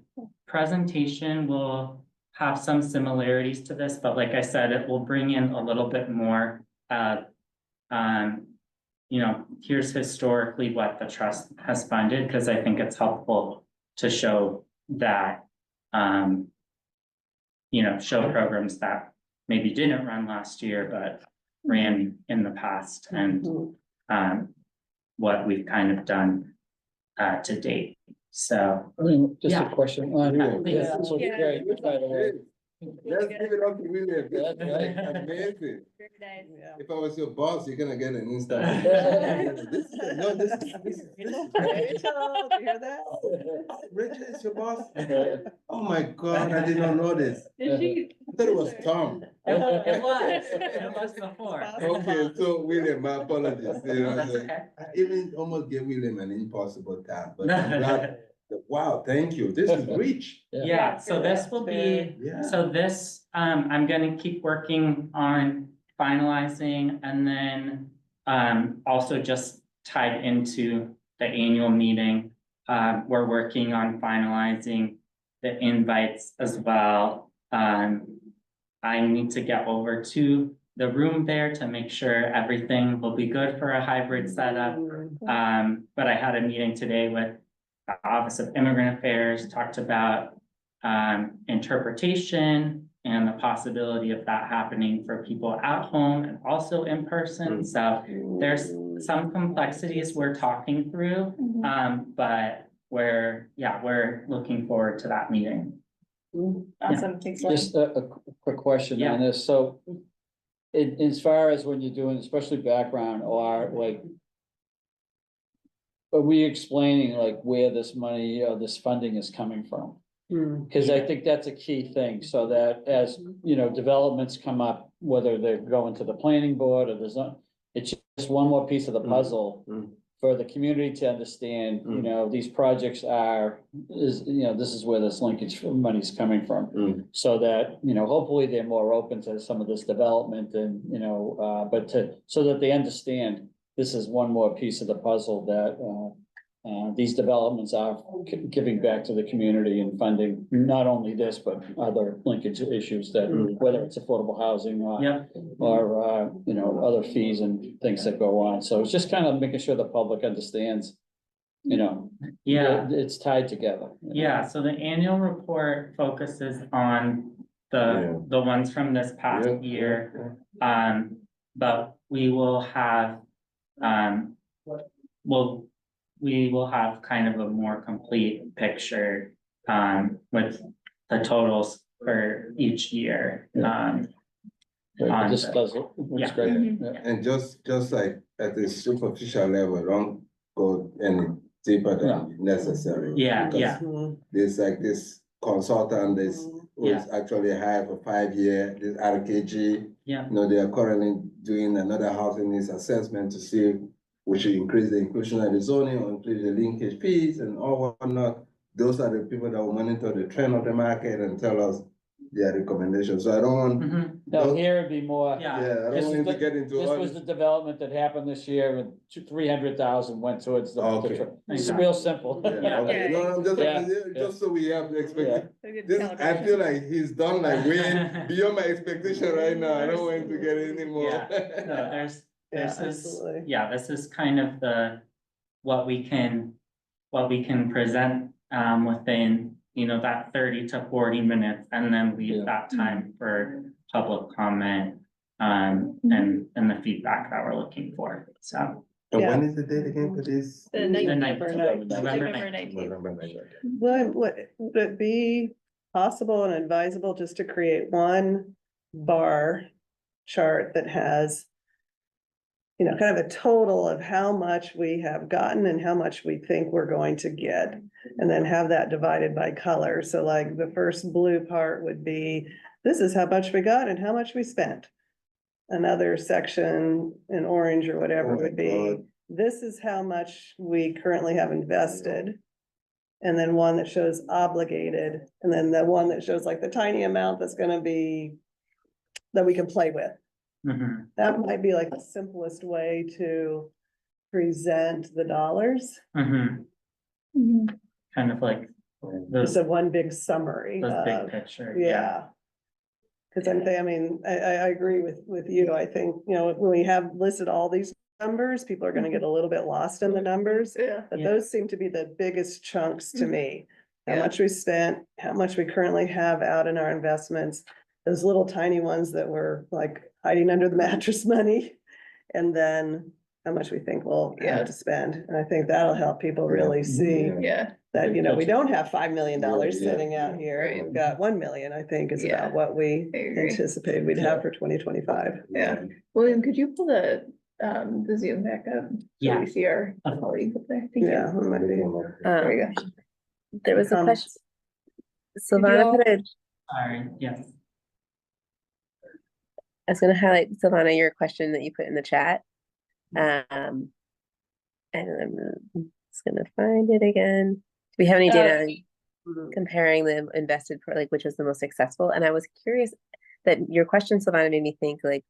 presentation will have some similarities to this, but like I said, it will bring in a little bit more of you know, here's historically what the trust has funded, because I think it's helpful to show that you know, show programs that maybe didn't run last year, but ran in the past, and what we've kind of done to date. So I mean, just a Yeah. question on, Yeah. this looks great, by the way. Let's give it up to William. This is That's right. amazing. Yeah. If I was your boss, you're gonna get an instant. This is Rachel, do you hear that? Richard is your boss? Oh my God, I did not know this. Did she? I thought it was Tom. it was before. Okay, so William, my apologies. You know, That's okay. I even almost gave William an impossible task, but I'm glad. Wow, thank you. This is rich. Yeah, so this will be, Yeah. so this, I'm gonna keep working on finalizing, and then also just tied into the annual meeting. We're working on finalizing the invites as well. I need to get over to the room there to make sure everything will be good for a hybrid setup. But I had a meeting today with the Office of Immigrant Affairs, talked about interpretation and the possibility of that happening for people at home and also in person. So there's some complexities we're talking through, but we're looking forward to that meeting. Awesome, thanks. Just a quick question on this, so as far as when you're doing, especially background, or like, are we explaining like where this money, this funding is coming from? Cause I think that's a key thing, so that as, you know, developments come up, whether they're going to the planning board or there's not, it's just one more piece of the puzzle for the community to understand, you know, these projects you know, this is where this linkage money's coming from. So that, you know, hopefully they're more open to some of this development and, you know, but so that they understand this is one more piece of the puzzle that, these developments are giving back to the community and funding not only this, but other linkage issues that, whether it's affordable housing or, you know, other fees and things that go on. So it's just kind of making sure the public understands, you know, it's tied together. Yeah, so the annual report focuses on the ones from this past year. But we will have, we will have kind of a more complete picture with the totals for each year. This does it, looks great. And just like at the superficial level, don't go any deeper than necessary. Yeah. There's like this consultant who's actually hired for 5 years, this RKG. Yeah. You know, they are currently doing another housing needs assessment to see if we should increase the inclusionary zoning or increase the linkage fees and all whatnot. Those are the people that will monitor the trend of the market and tell us their recommendations. So I don't want. No, here it'd be more. I don't want him to get into This all was the development that happened this year, and 300,000 went towards the. Okay. It's real simple. Okay. No, I'm just so we have the expectation. I feel like he's done like way beyond my expectation right now. I don't want him to get any more. No, there's this absolutely. this is kind of what we can present within, you know, that 30 to 40 minutes and then leave Yeah. that time for public comment. And the feedback that we're looking for, so. And when Yeah. is the date again for this? The The ninth, ninth, November November 19th. November 19th. Would it be possible and advisable just to create one bar chart that has, you know, kind of a total of how much we have gotten and how much we think we're going to get, and then have that divided by color. So like the first blue part would be, this is how much we got and how much we spent. Another section in orange or whatever would be, this is how much we currently have invested. And then one that shows obligated, and then the one that shows like the tiny amount that's gonna be, that we can play with. Mhm. That might be like the simplest way to present the dollars. Mhm. Kind of like Just those, a one big summary those big of, picture, yeah. Cause I mean, I agree with you. I think, you know, when we have listed all these numbers, people are gonna get a little bit lost in the numbers. Yeah. But Yeah. those seem to be the biggest chunks to me. How Yeah. much we spent, how much we currently have out in our investments. Those little tiny ones that were like hiding under the mattress money. And then how much we think we'll Yeah. have to spend. And I think that'll help people really see Yeah, that, you know, we don't have $5 million Yeah. sitting out here. Right. We've got 1 million, I think, is Yeah. about what we I agree. anticipate we'd have for 2025. Yeah. William, could you pull the Zoom back up? So Yeah. we see our colleagues up there. Thank Yeah. you. it might be- There we go. There was a Comments? question. Silvana put a, sorry, yes. I was gonna highlight, Silvana, your question that you put in the chat. And I'm just gonna find it again. Do we have any data on comparing the invested, like, which was the most successful? And I was curious that your question, Silvana, made me think, like,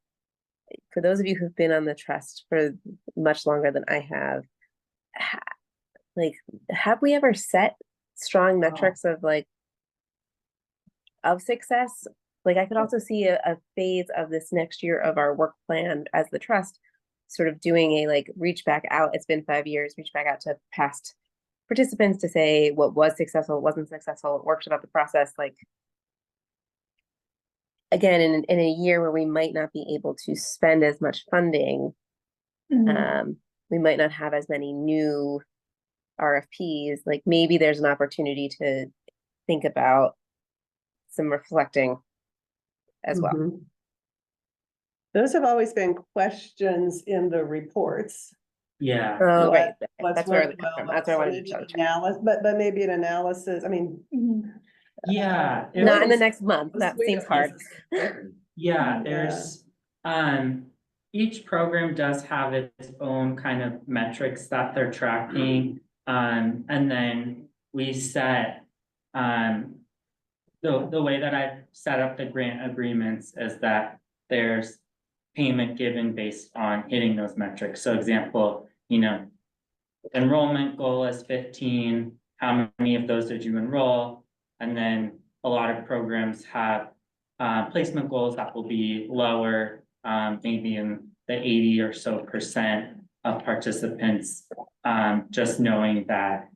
for those of you who've been on the trust for much longer than I have, like, have we ever set strong metrics of like, of success? Like, I could also see a phase of this next year of our work plan as the trust, sort of doing a like reach back out. It's been 5 years, reach back out to past participants to say what was successful, what wasn't successful, what worked about the process. Like, again, in a year where we might not be able to spend as much funding, we might not have as many new RFPs. Like, maybe there's an opportunity to think about some reflecting as well. Mhm. Those have always been questions in the reports. Yeah, Oh, right. What's That's where, worked well, that's where I so wanted maybe to an touch. analysis, but maybe an analysis, I mean. yeah. it Not in the was- next month. That seems hard. Yeah, there's, each program does have its own kind of metrics that they're tracking. And then we set, the way that I set up the grant agreements is that there's payment given based on hitting those metrics. So example, you know, enrollment goal is 15, how many of those did you enroll? And then a lot of programs have placement goals that will be lower, maybe in the 80 or so % of participants. Just knowing that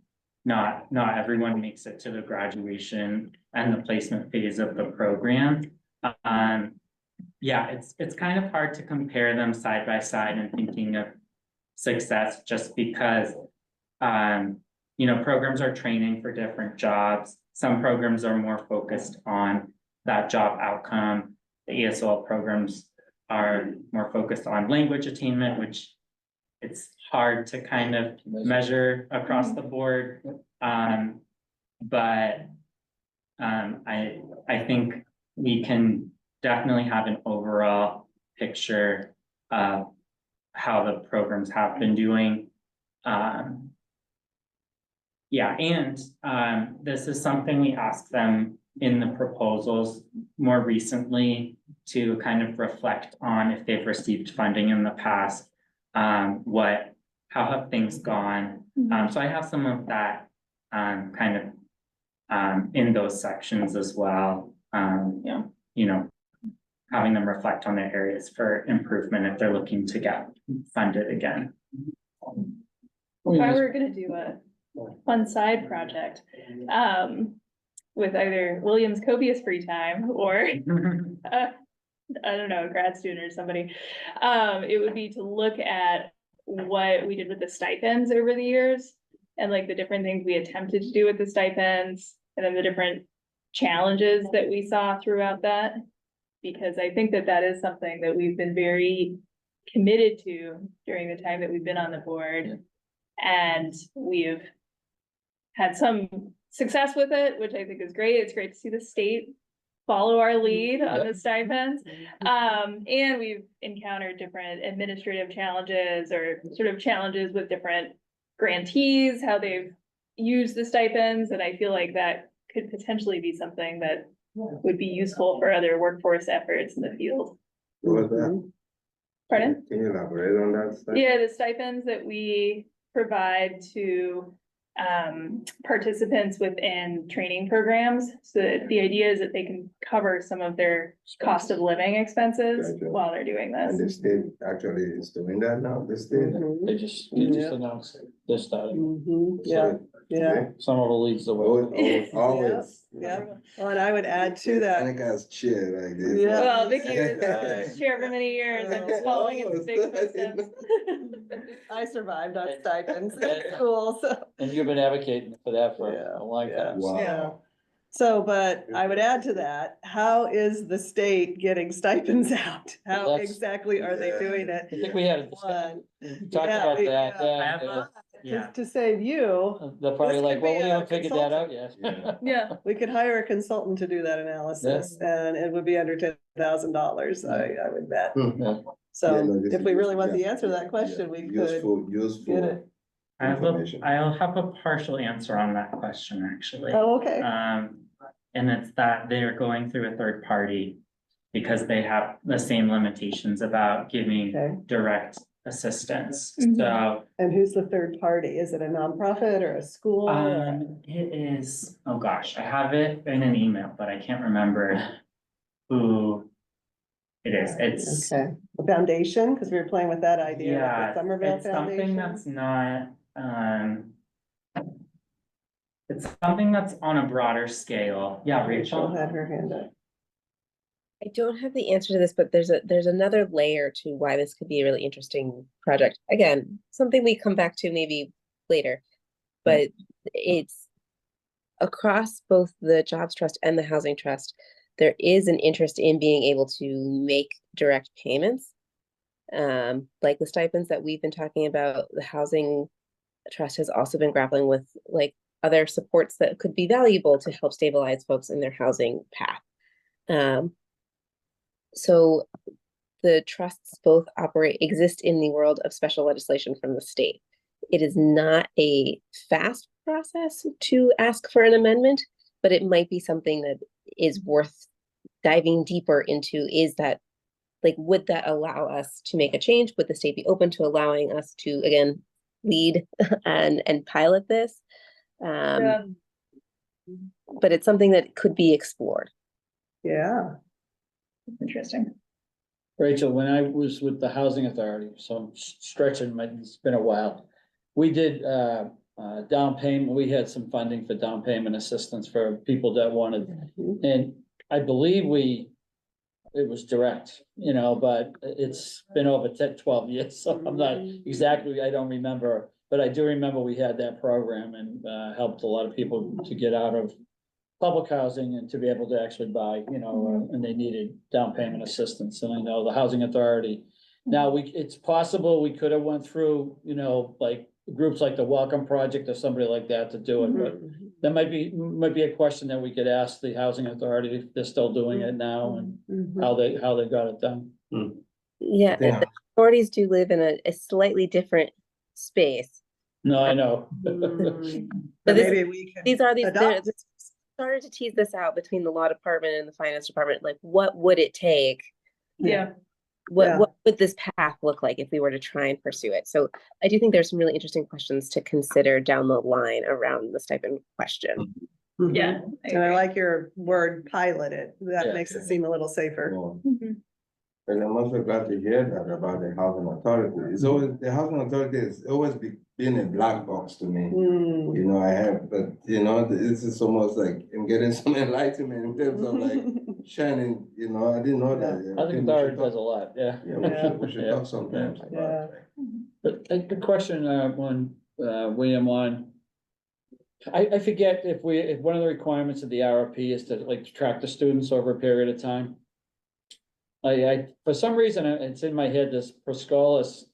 not everyone makes it to the graduation and the placement phase of the program. Yeah, it's kind of hard to compare them side by side and thinking of success just because you know, programs are training for different jobs. Some programs are more focused on that job outcome. The ESOL programs are more focused on language attainment, which it's hard to kind of measure across the board. But I think we can definitely have an overall picture of how the programs have been doing. Yeah, and this is something we asked them in the proposals more recently to kind of reflect on if they've received funding in the past. How have things gone? So I have some of that kind of in those sections as well. Yeah. You know, having them reflect on their areas for improvement if they're looking to get funded again. If I were gonna do a fun side project, with either William's copious free time or I don't know, a grad student or somebody, it would be to look at what we did with the stipends over the years and like the different things we attempted to do with the stipends and then the different challenges that we saw throughout that. Because I think that that is something that we've been very committed to during the time that we've been on the board. And we've had some success with it, which I think is great. It's great to see the state follow our lead on the stipends. And we've encountered different administrative challenges or sort of challenges with different grantees, how they've used the stipends. And I feel like that could potentially be something that would be useful for other workforce efforts in the field. What was that? Pardon? Can you elaborate on that? Steph? Yeah, the stipends that we provide to participants within training programs. So that the idea is that they can cover some of their cost of living expenses Gotcha. while they're doing And the this. state actually is doing that now, the state. They just announced they're starting. Yeah, yeah, Some of it leads the way. Always. yeah. Well, and I would add to that, Anika's chair like this. Yeah. Well, Vicky was chair for many years. I'm just following in the big footsteps. I survived on stipends at school, so. And you've been advocating for that for Yeah, a long time. Wow. Yeah. So, but I would add to that, how is the state getting stipends out? How That's- exactly are they doing it? I think we had a discussion, One, we talked Yeah, about we- that, yeah. I have yeah. Yeah. to save you, They're probably This like, could well, be we a haven't figured that out yet. Yeah, we could hire a consultant to do that analysis and it would be under $10,000, I would bet. Yeah. Yeah, So no, this if is we really want the yeah, answer to that question, we could Useful, get useful it. information. I'll have a partial answer on that question, actually. Oh, okay. And it's that they are going through a third party because they have the same limitations about Okay. giving direct assistance. Mhm. So, And who's the third party? Is it a nonprofit or a school? it is, oh gosh, I have it in an email, but I can't remember who it is. It's, Okay, a foundation, because we were playing with that idea with yeah, the Somerville it's something Foundation. that's not, it's something that's on a broader scale. Yeah, Rachel Rachel. had her hand up. I don't have the answer to this, but there's another layer to why this could be a really interesting project. Again, something we come back to maybe later, but it's across both the Jobs Trust and the Housing Trust. There is an interest in being able to make direct payments, like the stipends that we've been talking about. The Housing Trust has also been grappling with like other supports that could be valuable to help stabilize folks in their housing path. So the trusts both exist in the world of special legislation from the state. It is not a fast process to ask for an amendment, but it might be something that is worth diving deeper into. Is that, like, would that allow us to make a change? Would the state be open to allowing us to, again, lead and pilot this? yeah. But it's something that could be explored. Yeah, Interesting. Rachel, when I was with the Housing Authority, so I'm stretching, it's been a while. We did down payment, we had some funding for down payment assistance for people that wanted, and I believe it was direct, but it's been over 10, 12 years, so I'm not exactly, I don't remember. But I do remember we had that program and helped a lot of people to get out of public housing and to be able to actually buy, and they needed down payment assistance. And I know the Housing Authority, now it's possible we could have went through, like groups like the Welcome Project or somebody like that to do it, but that might be a question that we could ask the Housing Authority if they're still doing it now and how they got it done. Yeah, Yeah. the authorities do live in a slightly different space. No, I know. but this- maybe we could. These are adopt. started to tease this out between the law department and the finance department. Like, what would it take? Yeah, Yeah. What would this path look like if we were to try and pursue it? So I do think there's some really interesting questions to consider down the line around the stipend question. Mhm. yeah. And I like your word pilot it. That Yeah. makes it seem a little safer. Well, Mhm. and I'm also glad to hear that about the housing authority. It's always, the housing authority is always been a black box to me. Mm. You know, I have, but you know, this is almost like I'm getting some enlightenment in terms of like shining, you know, I didn't know that. Yeah, I think we should Authority talk- does a lot, yeah. Yeah, Yeah. we should Yeah. talk sometimes about Yeah. it. But the question, William, on, I forget if one of the requirements of the RFP is to like track the students over a period of time. For some reason, it's in my head, this Proscolis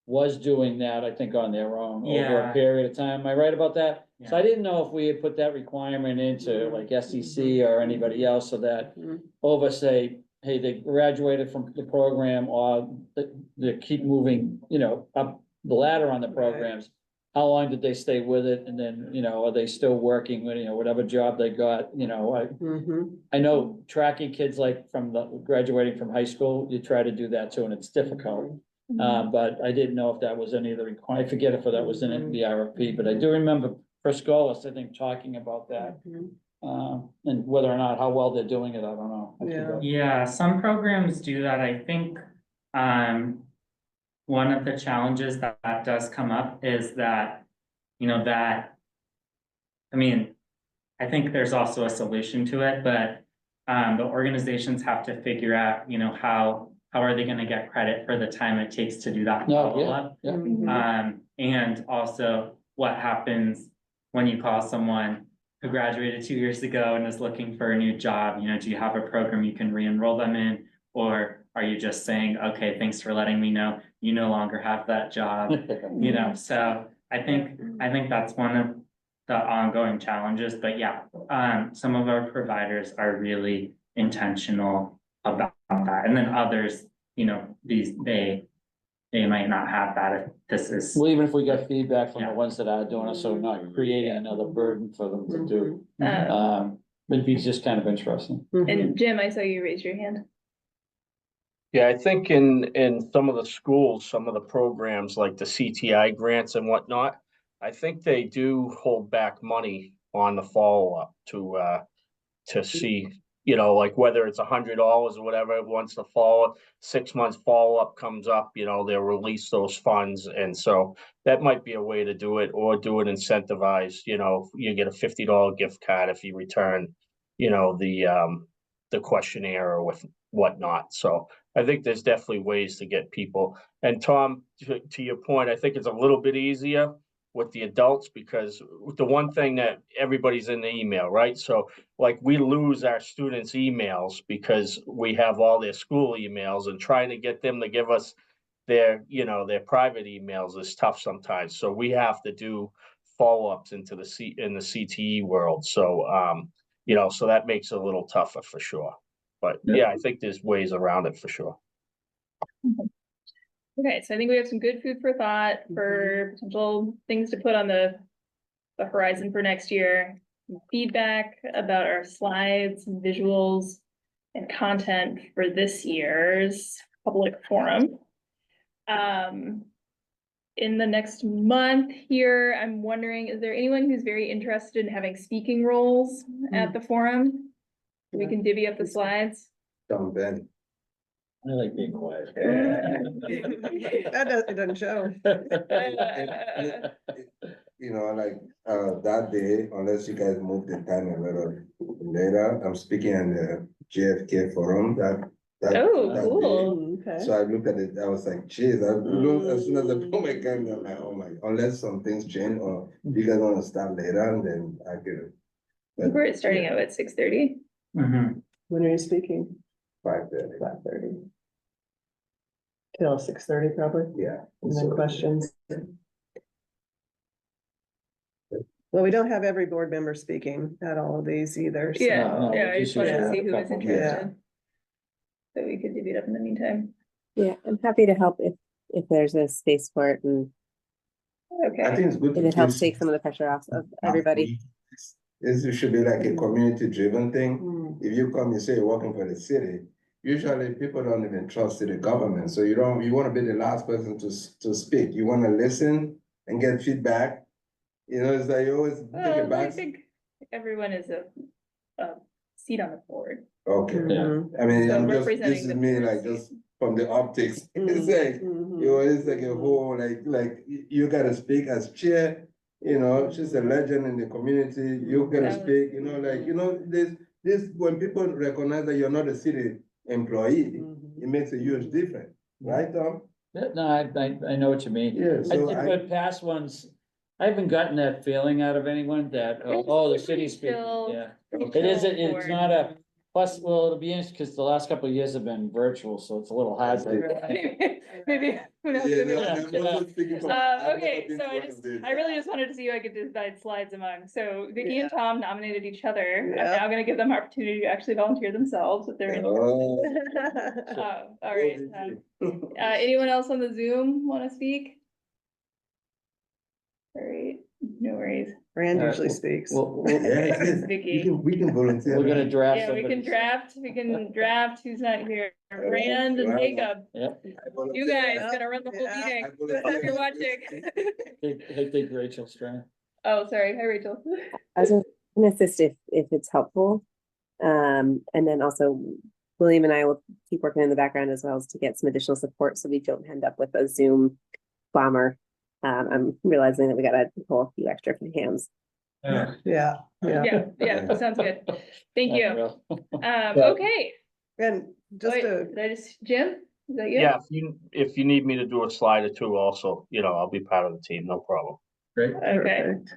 was doing that, I think, on their own over a Yeah. period of time. Am I right about that? So Yeah. I didn't know if we had put that requirement into like SEC or anybody else so that Mhm. over say, hey, they graduated from the program or they keep moving, you know, up the ladder on the programs. How long did they stay with it? And then, you know, are they still working with, you know, whatever job they got, you know, Mhm. I know tracking kids like from the graduating from high school, you try to do that too, and it's difficult. But I didn't know if that was any of the I forget if that was in the RFP, but I do remember Proscolis, I think, talking about that. Mhm. And whether or not how well they're doing it, I don't know. I Yeah. forget. Yeah, some programs do that. I think, one of the challenges that does come up is that, you know, that, I mean, I think there's also a solution to it, but, the organizations have to figure out, you know, how are they gonna get credit for the time it takes to do that No, follow-up? yeah. Mhm. And also what happens when you call someone who graduated 2 years ago and is looking for a new job, you know, do you have a program you can re-enroll them in? Or are you just saying, okay, thanks for letting me know, you no longer have that job, you know, so I think that's one of the ongoing challenges, but yeah, some of our providers are really intentional about that, and then others, you know, they might not have that if this is. Well, even if we get feedback from the Yeah. ones that are doing it, so we're not creating another burden for them to do. Um, It'd be just kind of interesting. Mhm. and Jim, I saw you raise your hand. Yeah, I think in some of the schools, some of the programs like the CTI grants and whatnot, I think they do hold back money on the follow-up to see, you know, like whether it's $100 or whatever, once the 6 months follow-up comes up, you know, they'll release those funds. And so that might be a way to do it, or do it incentivized, you know, you get a $50 gift card if you return, you know, the questionnaire or with whatnot. So I think there's definitely ways to get people. And Tom, to your point, I think it's a little bit easier with the adults, because the one thing that everybody's in the email, right? So like we lose our students' emails because we have all their school emails, and trying to get them to give us their, you know, their private emails is tough sometimes. So we have to do follow-ups into in the CTE world. So you know, so that makes it a little tougher for sure. But yeah, I think there's ways around it for sure. Okay, so I think we have some good food for thought for potential things to put on the horizon for next year. Feedback about our slides, visuals, and content for this year's public forum. In the next month here, I'm wondering, is there anyone who's very interested in having speaking roles at the forum? We can divvy up the slides. John Ben. I like being quiet. It doesn't show. You know, like, that day, unless you guys move the time a little later, I'm speaking on the JFK forum that Oh, that cool. day. Okay. So I looked at it, I was like, geez, as soon as I put my camera, I'm like, oh my, unless some things change, or you guys wanna start later, and then I could. I think we're starting out at 6:30. Mhm. When are you speaking? 5:30, 5:30. Till 6:30 probably, yeah. and then So- questions. Well, we don't have every board member speaking at all of these either. so- Yeah, No, yeah, I just wanted to see who was Yeah. interested. So we could divvy it up in the meantime. Yeah, I'm happy to help if there's a space for it, and I Okay, think it's good. if it helps take some of the pressure off of everybody. It should be like a community-driven thing. Mm. If you come, you say you're working for the city, usually people don't even trust the government, so you wanna be the last person to speak. You wanna listen and get feedback. You know, it's like you always take it well, I back. think everyone is a seat on the board. Okay, Mhm. I mean, So I'm just, representing this is the me, board like, seat. just from the optics, it's Mhm. like, Mhm. It was like a whole, like you gotta speak as chair, she's a legend in the community, you gotta speak, this, when people recognize that you're not a city employee, it makes a huge difference, right, Tom? Yeah, no, I know what you mean. Yeah, I so think the past ones, I haven't gotten that feeling out of anyone that, oh, the city's speaking, chill. yeah. Pretty It isn't, chill it's board. not a, plus, well, it'll be interesting, because the last couple of years have been virtual, so it's a little hard to. Maybe, who knows? Yeah, maybe- I'm also speaking from- I've never Okay, been so to I one of just, these. I really just wanted to see who I could divide slides among. So Vicky and Yeah. Tom nominated each other. I'm Yeah. now gonna give them opportunity to actually volunteer themselves if they're in. Oh. All right. Anyone else on the Zoom wanna speak? All right, no worries. Rand All right, usually speaks. Yes, yes, Vicky. we can volunteer. We're gonna right? draft Yeah, we can draft who's not here. Rand and Wow. Jacob, Yep, I you volunteer. guys gonna run the whole Yeah. meeting. I volunteer. If you're watching. I think Rachel's trying. Oh, sorry. Hi, Rachel. I was gonna assist if it's helpful. And then also William and I will keep working in the background as well as to get some additional support so we don't end up with a Zoom bomber. I'm realizing that we gotta pull a few extra hands. Yeah, Yeah, that sounds good. Thank you. Okay. and just Wait, to, did I just, Jim? Is that you? Yeah, if you need me to do a slide or two also, I'll be part of the team, no problem. Great. Okay. perfect.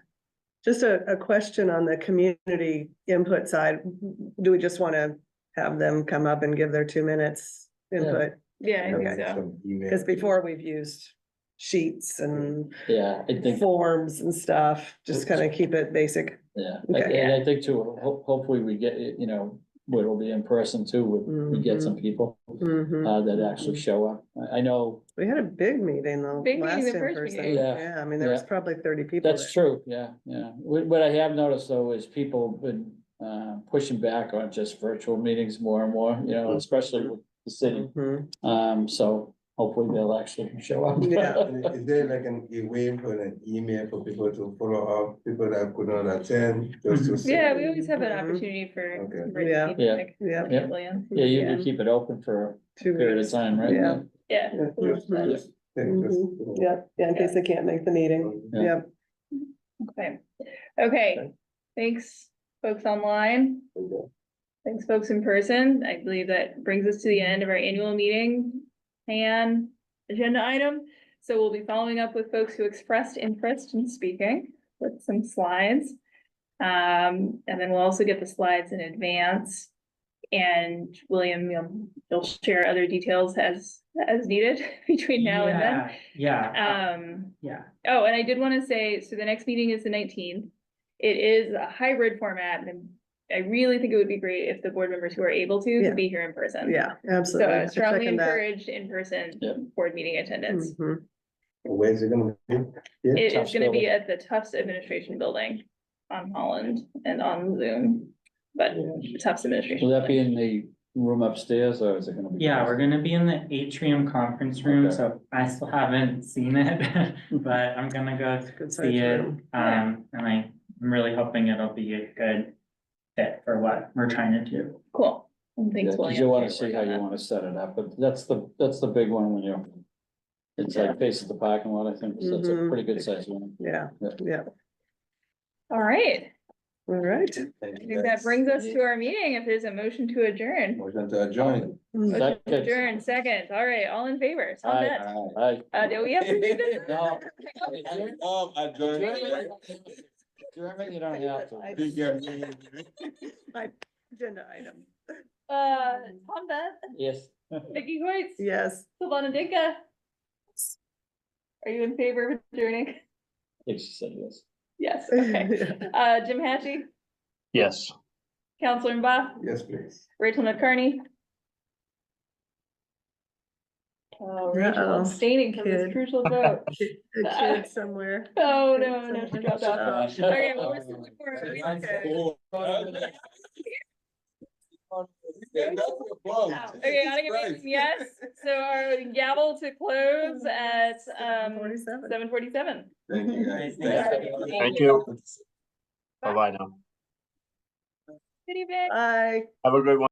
Just a question on the community input side. Do we just want to have them come up and give their 2 minutes input? Yeah, I think Okay. so. Some email. Because before we've used sheets and Yeah, I think, forms and stuff, just kind of keep it basic. yeah, Okay. and I think too, hopefully we get, it'll be in person too, we get some people Mhm. that actually show up. I know, We had a big meeting though, Big meeting, last the in first person. meeting. Yeah. Yeah, I mean, there was Yeah. probably 30 people there. that's true, yeah. What I have noticed though is people been pushing back on just virtual meetings more and more, especially with the city. Mhm. So hopefully they'll actually show up. Yeah. Is there like a way for an email for people to follow up, people that could not attend, just to say? Yeah, we always have an Mhm. opportunity for Okay. written Yeah. feedback. Yeah. Yeah. William. Yeah, you Yeah. can keep it open for a 2 period of weeks. time, right? Yeah. Yeah. Mhm. Yeah, in case they can't make the meeting. Yeah. Yep. Okay. Okay. Thanks, folks online. Thanks, folks in person. I believe that brings us to the end of our annual meeting and agenda item. So we'll be following up with folks who expressed interest in speaking with some slides. And then we'll also get the slides in advance. And William, you'll share other details as needed between now and then. Yeah. Oh, and I did want to say, so the next meeting is the 19th. It is a hybrid format, and I really think it would be great if the board members who are able to Yeah. could be here in person. Yeah, So absolutely. I strongly Second that. encourage in-person Yep. board meeting attendance. Mhm. Where's it gonna be? Yeah. It is Tufts gonna be building. at the Tufts Administration Building on Holland and on Zoom, but Tufts Administration. Will that be Building. in the room upstairs or is it gonna be? Yeah, we're gonna be in the atrium conference room, Okay. so I still haven't seen it, but I'm gonna go Good see size it. room. And I'm really hoping it'll be a good fit for what we're trying to do. Cool. And Yeah, thanks, 'cause William. you for wanna your see work how on you that. wanna set it up, but that's the big one when you. It's like faces the parking lot, I think, so it's a Mhm. pretty good size one. Yeah, Yeah. yeah. All right, All right. I think that brings us to our meeting. If there's a motion to adjourn. Motion to adjourn. Motion to Second. adjourn, second. All right, all in favor? Tom Aye, Betts. aye. Do we have to do this? No. Adjourn. German, you don't have to. Agenda item. Tom Betts, Yes. Vicky Hoyt, Yes. Sylvana Dinka. Are you in favor of adjourning? If she said yes. Yes, okay. Jim Hatchie, Yes. Counselor Mba, Yes, please. Rachel McCarney. Oh, Rachel Uh-oh, abstaining from this kid. crucial vote. A kid somewhere. Oh, no, she dropped off. Oh. Okay, well, we're still recording. Okay, gotta give me yes, so our gavel to close at 47. 7:47. Thank you, guys. Thank you. Bye-bye now. Good evening. Bye. Have a good one.